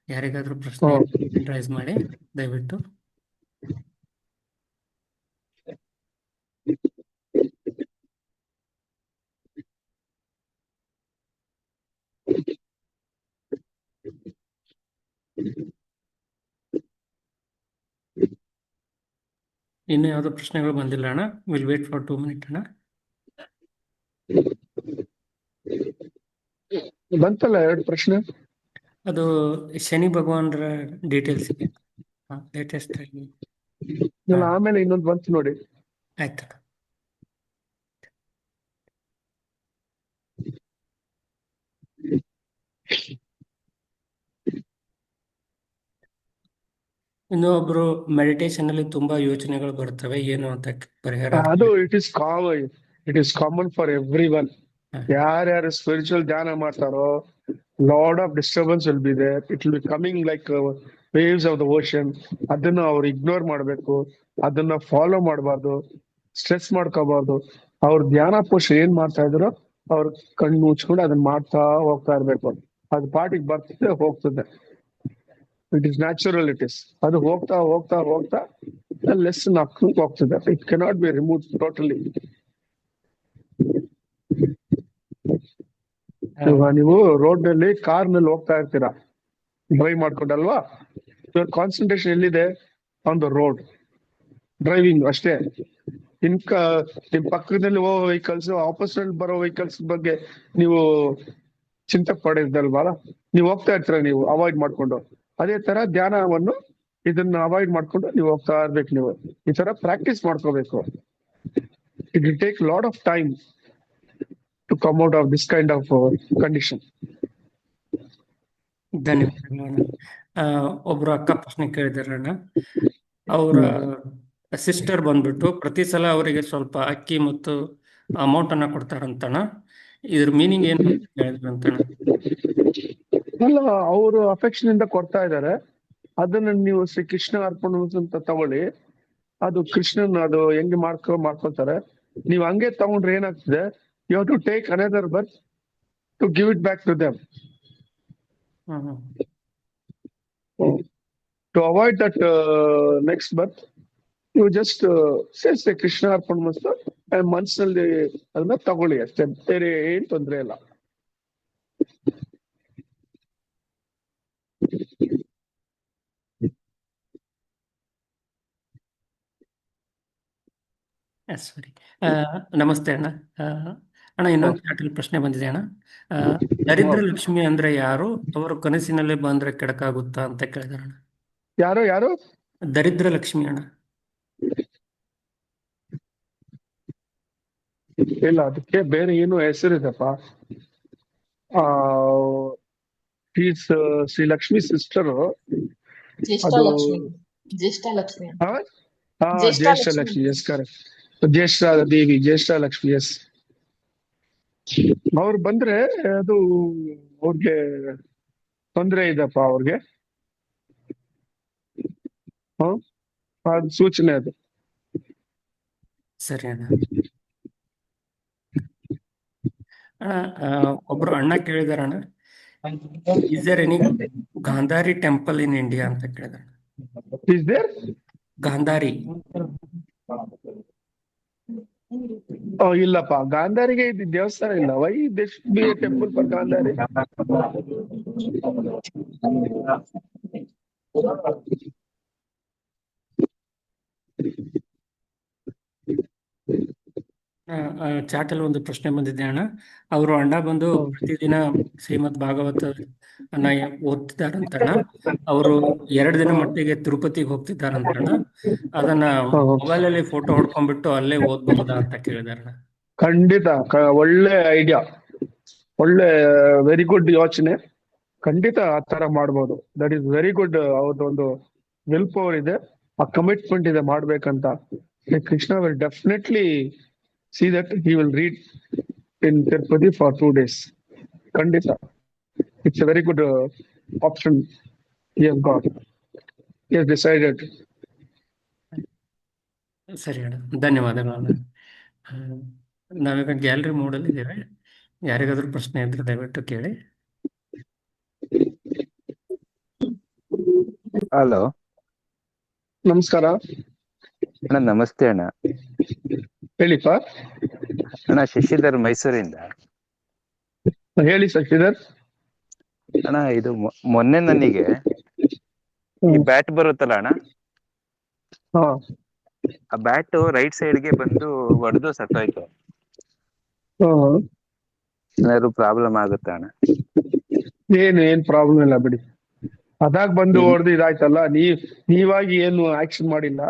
C: ಯಾರಿಗಾದ್ರೂ ಪ್ರಶ್ನೆ ರೈಸ್ ಮಾಡಿ ದಯವಿಟ್ಟು. ಇನ್ನು ಯಾವುದೋ ಪ್ರಶ್ನೆಗಳು ಬಂದಿಲ್ಲ ಅಣ್ಣ. ವಿಲ್ ವೇಟ್ ಫಾರ್ 2 ಮಿನಿಟ್ ಅಣ್ಣ.
D: ಬಂತಲ್ಲ 2 ಪ್ರಶ್ನೆ.
C: ಅದು ಶನಿ ಭಗವಾನರ ಡೀಟೇಲ್ಸ್ ಇದೆ. ಲೇಟೆಸ್ಟ್ ಆಗಿ.
D: ಆಮೇಲೆ ಇನ್ನೊಂದು ಬಂತು ನೋಡಿ.
C: ಆಯ್ತು. ಇನ್ನು ಒಬ್ರು ಮೆಡಿಟೇಷನ್ ಅಲ್ಲಿ ತುಂಬಾ ಯೋಚನೆಗಳು ಬರ್ತವೆ, ಏನು ಅಂತ ಪರಿಹಾರ?
D: ಅದು it is common for every one. ಯಾರ್ಯಾರು ಸ್ಪಿರಿಚುವಲ್ ಧ್ಯಾನ ಮಾಡ್ತಾರೋ lot of disturbance will be there. It will be coming like waves of the ocean. ಅದನ್ನ ಅವ್ರು ಇಗ್ನೋರ್ ಮಾಡ್ಬೇಕು, ಅದನ್ನ ಫಾಲೋ ಮಾಡಬಾರ್ದು, ಸ್ಟ್ರೆಸ್ ಮಾಡ್ಕೋಬಾರ್ದು. ಅವ್ರ ಧ್ಯಾನ ಪೋಷ ಏನ್ ಮಾಡ್ತಾ ಇದ್ರು ಅವ್ರ ಕಣ್ಣು ಮುಚ್ಕೊಂಡು ಅದನ್ನ ಮಾಡ್ತಾ ಹೋಗ್ತಾ ಇರ್ಬೇಕು. ಅದು ಪಾಟಿಗೆ ಬರ್ತದೆ ಹೋಗ್ತದೆ. It is natural. ಅದು ಹೋಗ್ತಾ ಹೋಗ್ತಾ ಹೋಗ್ತಾ ಲೆಸನ್ ಹಾಕೊಂಡು ಹೋಗ್ತದೆ. It cannot be remove totally. ಇವಾಗ ನೀವು ರೋಡ್ ನಲ್ಲಿ ಕಾರ್ ನಲ್ಲಿ ಹೋಗ್ತಾ ಇರ್ತೀರಾ, ಡ್ರೈವ್ ಮಾಡ್ಕೊಂಡಲ್ವಾ, ಯುವರ್ ಕಾನ್ಸಂಟ್ರೇಷನ್ ಎಲ್ಲಿದೆ? ಆನ್ ದ ರೋಡ್ ಡ್ರೈವಿಂಗ್ ಅಷ್ಟೇ. ನಿಮ್ ಪಕ್ಕದಲ್ಲಿ ಹೋಗೋ ವೆಹಿಕಲ್ಸ್, ಆಪೋಸಿಟ್ ಬರೋ ವೆಹಿಕಲ್ಸ್ ಬಗ್ಗೆ ನೀವು ಚಿಂತೆ ಪಡೆದಲ್ವಾ? ನೀವು ಹೋಗ್ತಾ ಇರ್ತೀರ, ನೀವು ಅವಾಯ್ಡ್ ಮಾಡ್ಕೊಂಡು. ಅದೇ ತರ ಧ್ಯಾನವನ್ನು ಇದನ್ನ ಅವಾಯ್ಡ್ ಮಾಡ್ಕೊಂಡು ನೀವು ಹೋಗ್ತಾ ಇರ್ಬೇಕು. ನೀವು ಈ ತರ ಪ್ರಾಕ್ಟೀಸ್ ಮಾಡ್ಕೋಬೇಕು. It will take lot of time to come out of this kind of condition.
C: ಧನ್ಯವಾದಗಳು. ಒಬ್ರು ಅಕ್ಕ ಪ್ರಶ್ನೆ ಕೇಳಿದಾರಣ್ಣ. ಅವರ ಸಿಸ್ಟರ್ ಬಂದ್ಬಿಟ್ಟು ಪ್ರತಿ ಸಲ ಅವರಿಗೆ ಸ್ವಲ್ಪ ಅಕ್ಕಿ ಮತ್ತು ಅಮೌಂಟ್ ಅನ್ನ ಕೊಡ್ತಾರಂತಣ್ಣ. ಇದ್ರ ಮೀನಿಂಗ್ ಏನು ಅಂತ ಹೇಳಿದ್ರಂತಣ್ಣ.
D: ಅಲ್ಲ, ಅವರು ಅಫೆಕ್ಷನ್ ಇಂದ ಕೊಡ್ತಾ ಇದ್ದಾರೆ. ಅದನ್ನ ನೀವು ಶ್ರೀ ಕೃಷ್ಣ ಅರ್ಪಣ ಅಂತ ತಗೊಳ್ಳಿ. ಅದು ಕೃಷ್ಣನ್ ಅದು ಹೆಂಗೆ ಮಾಡ್ಕೊತಾರೆ. ನೀವು ಹಂಗೆ ತಗೊಂಡ್ರೆ ಏನಾಗ್ತದೆ? You have to take another birth to give it back to them. To avoid that next birth, ನೀವು ಜಸ್ಟ್ ಶ್ರೀ ಕೃಷ್ಣ ಅರ್ಪಣ ಮಸ್ತು ಮನ್ಸಿನಲ್ಲಿ ಅದನ್ನ ತಗೊಳ್ಳಿ ಅಷ್ಟೇ. ಬೇರೆ ಏನ್ ತೊಂದ್ರೆ ಇಲ್ಲ.
C: ಸರಿ. ನಮಸ್ತೆ ಅಣ್ಣ. ಅಣ್ಣ, ಇನ್ನೊಂದು ಚಾಟಲ್ ಪ್ರಶ್ನೆ ಬಂದಿದೆ ಅಣ್ಣ. ದರಿದ್ರ ಲಕ್ಷ್ಮಿ ಅಂದ್ರೆ ಯಾರು? ಅವರು ಕನಸಿನಲ್ಲಿ ಬಂದ್ರೆ ಕೆಡಕಾಗುತ್ತಾ ಅಂತ ಕೇಳಿದಾರಣ್ಣ.
D: ಯಾರು
C: ದರಿದ್ರ ಲಕ್ಷ್ಮಿ ಅಣ್ಣ.
D: ಇಲ್ಲ, ಅದಕ್ಕೆ ಬೇರೆ ಏನು ಹೆಸರಿದೆಪ್ಪ. ಶ್ರೀ ಲಕ್ಷ್ಮಿ ಸಿಸ್ಟರ್.
H: ಜ್ಯೇಷ್ಠ ಲಕ್ಷ್ಮಿ.
D: ಜ್ಯೇಷ್ಠ ಲಕ್ಷ್ಮಿ, ಎಸ್ ಕರೆಕ್ಟ್. ಜ್ಯೇಷ್ಠ ದೇವಿ, ಜ್ಯೇಷ್ಠ ಲಕ್ಷ್ಮಿ, ಎಸ್. ಅವ್ರು ಬಂದ್ರೆ ಅದು ಅವ್ರಿಗೆ ತೊಂದ್ರೆ ಇದಪ್ಪ ಅವ್ರಿಗೆ. ಅದು ಸೂಚನೆ ಅದು.
C: ಸರಿ ಅಣ್ಣ. ಒಬ್ರು ಅಣ್ಣ ಕೇಳಿದಾರಣ್ಣ, is there any Gandhari temple in India ಅಂತ ಕೇಳಿದಾರೆ.
D: Is there
C: Gandhari?
D: ಇಲ್ಲಪ್ಪ, ಗಾಂಧಾರಿಗೆ ಇದು ದೇವಸ್ಥಾನ ಇಲ್ಲ. Why this be a temple for Gandhari?
C: ಚಾಟಲ್ಲಿ ಒಂದು ಪ್ರಶ್ನೆ ಬಂದಿದೆ ಅಣ್ಣ. ಅವರು ಅಣ್ಣ ಬಂದು ಪ್ರತಿದಿನ ಶ್ರೀಮದ್ ಭಾಗವತ ಅನ್ನ ಓದ್ತಿದಾರಂತಣ್ಣ. ಅವರು 2 ದಿನ ಮಟ್ಟಿಗೆ ತಿರುಪತಿಗೆ ಹೋಗ್ತಿದ್ದಾರಂತಣ್ಣ. ಅದನ್ನ ಮೊಬೈಲ್ ಅಲ್ಲಿ ಫೋಟೋ ಹೊಡ್ಕೊಂಡ್ಬಿಟ್ಟು ಅಲ್ಲೇ ಓದ್ಬಹುದಾ ಅಂತ ಕೇಳಿದಾರಣ್ಣ.
D: ಖಂಡಿತ ಒಳ್ಳೆ ಐಡಿಯಾ, ಒಳ್ಳೆ ವೆರಿ ಗುಡ್ ಯೋಚನೆ. ಖಂಡಿತ ಆ ತರ ಮಾಡ್ಬೋದು. That is very good. ಅವ್ರದ್ದೊಂದು ವಿಲ್ ಪವರ್ ಇದೆ, ಆ ಕಮಿಟ್ಮೆಂಟ್ ಇದೆ ಮಾಡ್ಬೇಕಂತ. Krishna will definitely see that he will read in Tirupati for 2 days. Kandita. It's a very good option he has got. He has decided.
C: ಸರಿ ಅಣ್ಣ, ಧನ್ಯವಾದಗಳು. ನಾವೀಗ ಗ್ಯಾಲರಿ ಮೋಡಲ್ಲಿ ಇದ್ದೇವೆ. ಯಾರಿಗಾದ್ರೂ ಪ್ರಶ್ನೆ ಇದ್ರೆ ದಯವಿಟ್ಟು ಕೇಳಿ.
I: ಹಲೋ,
D: ನಮಸ್ಕಾರ
I: ಅಣ್ಣ. ನಮಸ್ತೆ ಅಣ್ಣ.
D: ಹೇಳಿಪ್ಪ.
I: ಅಣ್ಣ, ಶಶಿಧರ್ ಮೈಸೂರಿಂದ.
D: ಹೇಳಿ ಶಶಿಧರ್.
I: ಅಣ್ಣ, ಇದು ಮೊನ್ನೆ ನನಗೆ ಈ ಬ್ಯಾಟ್ ಬರುತ್ತಲ್ಲ ಅಣ್ಣ, ಆ ಬ್ಯಾಟ್ ರೈಟ್ ಸೈಡ್ಗೆ ಬಂದು ಹೊಡೆದು ಸತ್ತೋಯ್ತು.
D: ಹ್ಮ್.
I: ಏನಾದ್ರು ಪ್ರಾಬ್ಲಮ್ ಆಗುತ್ತಾ ಅಣ್ಣ?
D: ಏನ್ ಪ್ರಾಬ್ಲಮ್ ಇಲ್ಲ ಬಿಡಿ. ಅದಾಗ ಬಂದು
I: ಹ್ಮ್.
D: ಹೊಡೆದು ಇದಾಯ್ತಲ್ಲ, ನೀವಾಗಿ ಏನು ಆಕ್ಷನ್ ಮಾಡಿಲ್ಲ,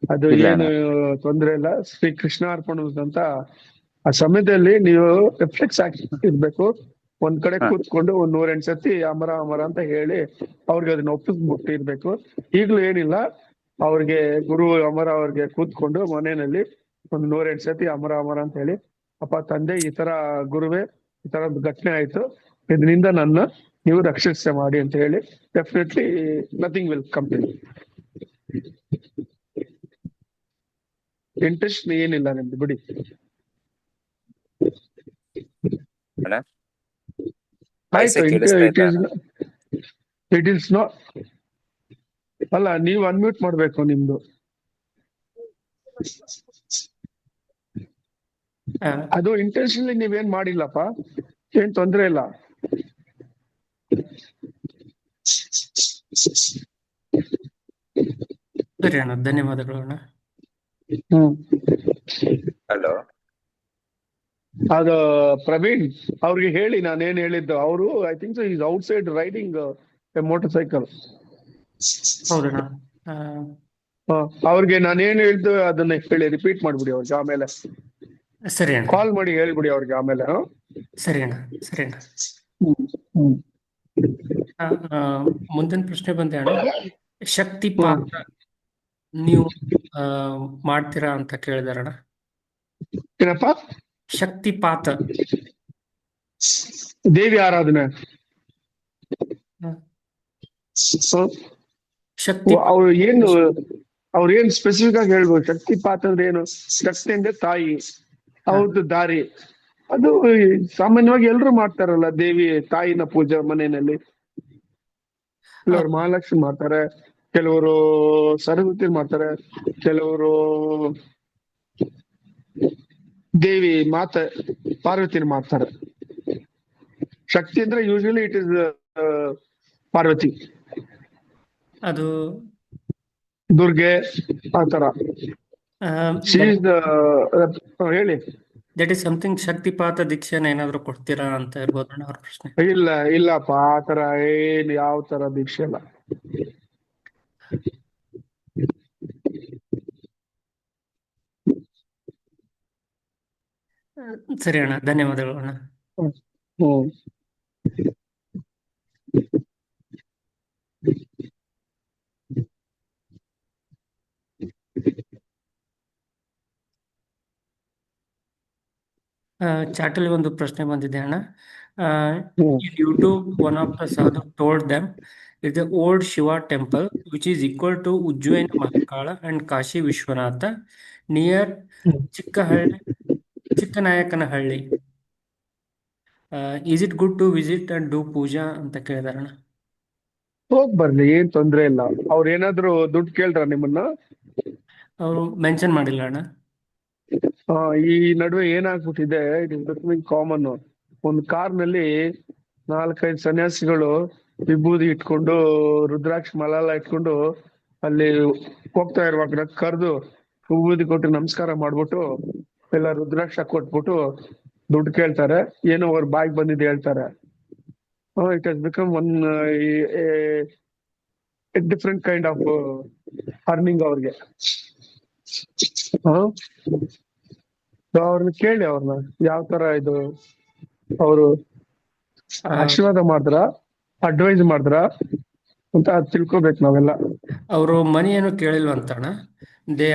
D: ಅದು
I: ಇಲ್ಲ
D: ಏನು
I: ಅಣ್ಣ.
D: ತೊಂದ್ರೆ ಇಲ್ಲ. ಶ್ರೀ ಕೃಷ್ಣ ಅರ್ಪಣ ಅಂತ ಆ ಸಮಯದಲ್ಲಿ ನೀವು ರಿಫ್ಲೆಕ್ಸ್ ಇರ್ಬೇಕು. ಒಂದ್ ಕಡೆ
I: ಹ.
D: ಕೂತ್ಕೊಂಡು 108 ಸತಿ ಅಮರ ಅಮರ ಅಂತ ಹೇಳಿ ಅವ್ರಿಗೆ ಅದನ್ನ ಒಪ್ಪಿಸ್ಬಿಟ್ಟಿರ್ಬೇಕು. ಈಗ್ಲೂ ಏನಿಲ್ಲ, ಅವ್ರಿಗೆ ಗುರು ಅಮರ ಅವ್ರಿಗೆ ಕೂತ್ಕೊಂಡು ಮನೆಯಲ್ಲಿ 108 ಸತಿ ಅಮರ ಅಮರ ಅಂತ ಹೇಳಿ, ಅಪ್ಪ ತಂದೆ ಈ ತರ ಗುರುವೇ ಈ ತರದ್ ಘಟನೆ ಆಯ್ತು, ಇದರಿಂದ ನನ್ನ ನೀವು ರಕ್ಷಿಸೆ ಮಾಡಿ ಅಂತ ಹೇಳಿ, definitely nothing will come to. Interest ಏನಿಲ್ಲ ನಿಮ್ದು ಬಿಡಿ.
I: ಅಣ್ಣ
D: ಆಯ್ತು,
I: ವಾಯ್ಸೇ ಕೇಳಿಸ್ತಾ
D: ಇಟ್
I: ಇಲ್ಲ
D: ಈಸ್
I: ಅಣ್ಣ.
D: It is not. ಅಲ್ಲ, ನೀವು ಅನ್ಮ್ಯೂಟ್ ಮಾಡ್ಬೇಕು ನಿಮ್ದು.
C: ಆ,
D: ಅದು ಇಂಟೆನ್ಷನಲಿ ನೀವೇನ್ ಮಾಡಿಲ್ಲಪ್ಪ, ಏನ್ ತೊಂದ್ರೆ ಇಲ್ಲ.
C: ಸರಿ ಅಣ್ಣ, ಧನ್ಯವಾದಗಳು ಅಣ್ಣ.
D: ಹ್ಮ್.
I: ಹಲೋ.
D: ಅದು ಪ್ರವೀಣ್ ಅವ್ರಿಗೆ ಹೇಳಿ ನಾನೇನ್ ಹೇಳಿದ್ದು. ಅವರು I think is out side riding A motor cycle.
C: ಹೌದಣ್ಣ. ಆ,
D: ಅವ್ರಿಗೆ ನಾನೇನ್ ಹೇಳಿದ್ದು ಅದನ್ನ ಹೇಳಿ ರಿಪೀಟ್ ಮಾಡ್ಬಿಡಿ ಅವ್ರಿಗೆ. ಆಮೇಲೆ
C: ಸರಿ ಅಣ್ಣ.
D: ಕಾಲ್ ಮಾಡಿ ಹೇಳ್ಬಿಡಿ ಅವ್ರಿಗೆ ಆಮೇಲೆ.
C: ಸರಿ ಅಣ್ಣ. ಸರಿ ಅಣ್ಣ.
D: ಹ್ಮ್.
C: ಆ, ಆ, ಮುಂದಿನ ಪ್ರಶ್ನೆ ಬಂದೆ ಅಣ್ಣ. ಶಕ್ತಿಪಾತ ನೀವು ಮಾಡ್ತೀರಾ ಅಂತ ಕೇಳಿದಾರಣ್ಣ.
D: ಏನಪ್ಪ?
C: ಶಕ್ತಿಪಾತ.
D: ದೇವಿ ಆರಾಧನೆ.
C: ಶಕ್ತಿ
D: ಅವ್ರು ಏನ್ ಸ್ಪೆಸಿಫಿಕ್ ಆಗಿ ಹೇಳ್ಬೋದು. ಶಕ್ತಿಪಾತ ಅಂದ್ರೆ ಏನು? ಶಕ್ತಿ ಅಂದ್ರೆ ತಾಯಿ, ಅವ್ರದ್ದು ದಾರಿ. ಅದು ಸಾಮಾನ್ಯವಾಗಿ ಎಲ್ರು ಮಾಡ್ತಾರಲ್ಲ, ದೇವಿ ತಾಯಿನ ಪೂಜೆ ಮನೆಯಲ್ಲಿ. ಕೆಲವರು ಮಹಾಲಕ್ಷ್ಮಿ ಮಾಡ್ತಾರೆ, ಕೆಲವರು ಸರಸ್ವತಿ ಮಾಡ್ತಾರೆ, ಕೆಲವರು ದೇವಿ ಮಾತೆ ಪಾರ್ವತಿನ ಮಾಡ್ತಾರೆ. ಶಕ್ತಿ ಅಂದ್ರೆ ಯೂಶಲಿ ಇಟ್ ಇಸ್ ಪಾರ್ವತಿ,
C: ಅದು
D: ದುರ್ಗೆ, ಆತರ. ಹೇಳಿ.
C: That is something. ಶಕ್ತಿಪಾತ ದೀಕ್ಷೆನ ಏನಾದ್ರು ಕೊಡ್ತೀರಾ ಅಂತ ಇರ್ಬೋದಣ್ಣ ಅವ್ರ ಪ್ರಶ್ನೆ.
D: ಇಲ್ಲಪ್ಪ, ಆತರ ಏನ್ ಯಾವ ತರ ದೀಕ್ಷೆ ಇಲ್ಲ.
C: ಸರಿ ಅಣ್ಣ, ಧನ್ಯವಾದಗಳು ಅಣ್ಣ.
D: ಹ್ಮ್.
C: ಚಾಟಲ್ಲಿ ಒಂದು ಪ್ರಶ್ನೆ ಬಂದಿದೆ ಅಣ್ಣ. In YouTube, one of the sadhu told them it's the old Shiva temple which is equal to Ujjain Mahakala and Kashi Vishwanatha near Chikkanayakkanahalli. Is it good to visit and do puja ಅಂತ ಕೇಳಿದಾರಣ್ಣ.
D: ಹೋಗ್ ಬರ್ಲಿ, ಏನ್ ತೊಂದ್ರೆ ಇಲ್ಲ. ಅವ್ರ ಏನಾದ್ರು ದುಡ್ಡು ಕೇಳ್ರ ನಿಮ್ಮನ್ನ?
C: ಅವರು ಮೆನ್ಷನ್ ಮಾಡಿಲ್ಲ ಅಣ್ಣ.
D: ಈ ನಡುವೆ ಏನಾಗ್ಬಿಟ್ಟಿದೆ, ಇಟ್ ಇಸ್ ಬಿಕಮಿಂಗ್ ಕಾಮನ್. ಒಂದು ಕಾರ್ನಲ್ಲಿ 4-5 ಸನ್ಯಾಸಿಗಳು ವಿಭೂದಿ ಇಟ್ಕೊಂಡು, ರುದ್ರಾಕ್ಷ ಮಲಾಲ ಇಟ್ಕೊಂಡು ಅಲ್ಲಿ ಹೋಗ್ತಾ ಇರುವಾಗ ಕರೆದು ವಿಭೂದಿ ಕೊಟ್ಟು ನಮಸ್ಕಾರ ಮಾಡ್ಬಿಟ್ಟು ಎಲ್ಲ ರುದ್ರಾಕ್ಷ ಕೊಟ್ಬಿಟ್ಟು ದುಡ್ಡು ಕೇಳ್ತಾರೆ. ಏನೋ ಅವ್ರ ಬಾಯಿಗೆ ಬಂದಿದ್ದು ಹೇಳ್ತಾರೆ. It has become one different kind of earning ಅವ್ರಿಗೆ. ಅವ್ರನ್ನ ಕೇಳಿ, ಅವ್ರನ್ನ ಯಾವ ತರ ಇದು ಅವರು ಆಶೀರ್ವಾದ ಮಾಡಿದ್ರ, ಅಡ್ವೈಸ್ ಮಾಡಿದ್ರ ಅಂತ ತಿಳ್ಕೊಬೇಕು ನಾವೆಲ್ಲ.
C: ಅವರು ಮನಿ ಏನು ಕೇಳಿಲ್ವಂತಣ್ಣ. ದೇ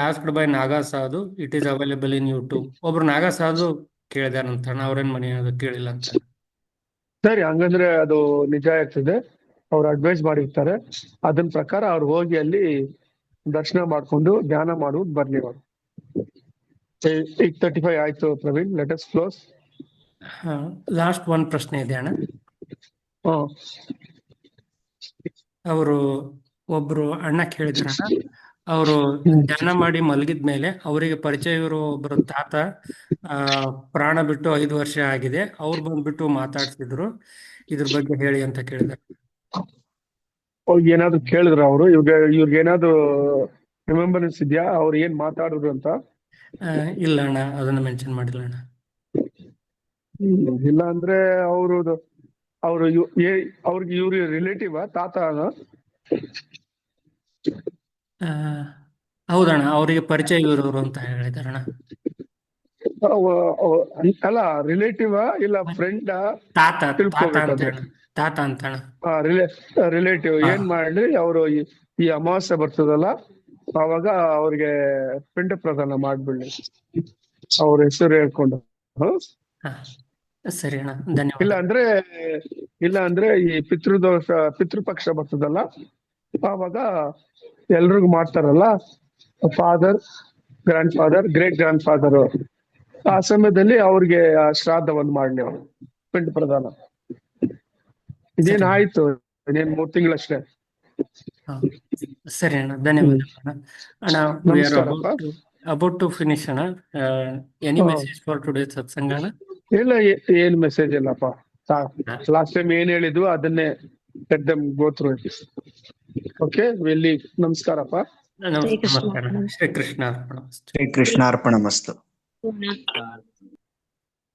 C: ಆಸ್ಕ್ಡ್ ಬೈ ನಾಗಾ ಸಾಧು, it is available in YouTube. ಒಬ್ರು ನಾಗಾ ಸಾಧು ಕೇಳಿದಾರಂತಣ್ಣ, ಅವ್ರೇನ್ ಮನಿ ಅದು ಕೇಳಿಲ್ಲ ಅಂತ.
D: ಸರಿ, ಹಂಗಂದ್ರೆ ಅದು ನಿಜ ಆಗ್ತದೆ. ಅವ್ರು ಅಡ್ವೈಸ್ ಮಾಡಿರ್ತಾರೆ, ಅದನ್ ಪ್ರಕಾರ ಅವ್ರು ಹೋಗಿ ಅಲ್ಲಿ ದರ್ಶನ ಮಾಡ್ಕೊಂಡು ಧ್ಯಾನ ಮಾಡುವುದು ಬರ್ಲಿ. ಅವರು 8:35 ಆಯ್ತು Praveen, let us close.
C: Last ಒಂದ್ ಪ್ರಶ್ನೆ ಇದೆ ಅಣ್ಣ.
D: ಹ್ಮ್.
C: ಅವರು ಒಬ್ರು ಅಣ್ಣ ಕೇಳಿದ್ರಣ್ಣ, ಅವರು ಧ್ಯಾನ ಮಾಡಿ ಮಲಗಿದ್ಮೇಲೆ ಅವರಿಗೆ ಪರಿಚಯ ಇರೋ ಒಬ್ರು ತಾತ ಪ್ರಾಣ ಬಿಟ್ಟು 5 ವರ್ಷ ಆಗಿದೆ, ಅವ್ರು ಬಂದ್ಬಿಟ್ಟು ಮಾತಾಡ್ಸಿದ್ರು, ಇದ್ರ ಬಗ್ಗೆ ಹೇಳಿ ಅಂತ ಕೇಳಿದಾರೆ.
D: ಏನಾದ್ರು ಕೇಳಿದ್ರ ಅವರು? ಇವ್ರಿಗೆ ಏನಾದ್ರು ರಿಮೆಂಬರೆನ್ಸ್ ಇದೆಯಾ ಅವ್ರು ಏನ್ ಮಾತಾಡಿದ್ರು ಅಂತ?
C: ಇಲ್ಲ ಅಣ್ಣ, ಅದನ್ನ ಮೆನ್ಷನ್ ಮಾಡಿಲ್ಲ ಅಣ್ಣ.
D: ಇಲ್ಲ ಅಂದ್ರೆ ಅವ್ರದ್ದು ಅವ್ರಿಗೆ ಇವ್ರ ರಿಲೇಟಿವ್ ತಾತ?
C: ಹೌದಣ್ಣ, ಅವರಿಗೆ ಪರಿಚಯ ಇರೋರು ಅಂತ ಹೇಳಿದಾರಣ್ಣ.
D: ಅಲ್ಲ, ರಿಲೇಟಿವ್ ಇಲ್ಲ ಫ್ರೆಂಡ್?
C: ತಾತ ತಾತ
D: ತಿಳ್ಕೊಬೇಕಾದ್ರೆ
C: ಅಂತ ತಾತ ಅಂತಣ್ಣ.
D: ರಿಲೇಟಿವ್ ಏನ್ ಮಾಡ್ಲಿ, ಅವರು ಈ ಅಮಾವಾಸ್ಯೆ ಬರ್ತದಲ್ಲ ಅವಾಗ ಅವ್ರಿಗೆ ಪಿಂಡ ಪ್ರದಾನ ಮಾಡ್ಬಿಡ್ಲಿ, ಅವ್ರ ಹೆಸರು ಹೇಳ್ಕೊಂಡು.
C: ಸರಿ ಅಣ್ಣ, ಧನ್ಯವಾದ.
D: ಇಲ್ಲ ಅಂದ್ರೆ ಈ ಪಿತೃಪಕ್ಷ ಬರ್ತದಲ್ಲ ಆವಾಗ ಎಲ್ರಿಗೂ ಮಾಡ್ತಾರಲ್ಲ, father, grand father, great grand father, ಆ ಸಮಯದಲ್ಲಿ ಅವ್ರಿಗೆ ಆ ಶ್ರಾದ್ದವನ್ನು ಮಾಡ್ಲಿ ಅವ್ರು, ಪಿಂಡ ಪ್ರದಾನ. ಇದೇನ್ ಆಯ್ತು, ಇನ್ನೇನ್ 3 ತಿಂಗಳಷ್ಟೇ.
C: ಸರಿ ಅಣ್ಣ, ಧನ್ಯವಾದ ಅಣ್ಣ.
D: ನಮಸ್ಕಾರಪ್ಪ.
C: ಅಬೌಟ್ ಟು ಫಿನಿಶ್ ಅಣ್ಣ. Any message for today satsang ಅಣ್ಣ?
D: ಇಲ್ಲ, ಏನ್ ಮೆಸೇಜ್ ಇಲ್ಲಪ್ಪ. ಲಾಸ್ಟ್ ಟೈಮ್ ಏನ್ ಹೇಳಿದ್ವು ಅದನ್ನೇ ಗೋ ಥ್ರೂ. Okay, Willey ನಮಸ್ಕಾರಪ್ಪ.
C: ನಮಸ್ಕಾರ. ಶ್ರೀ ಕೃಷ್ಣ ಅರ್ಪಣ.
J: ಶ್ರೀ ಕೃಷ್ಣಾರ್ಪಣಮಸ್ತು.
G: ಪೂರ್ಣ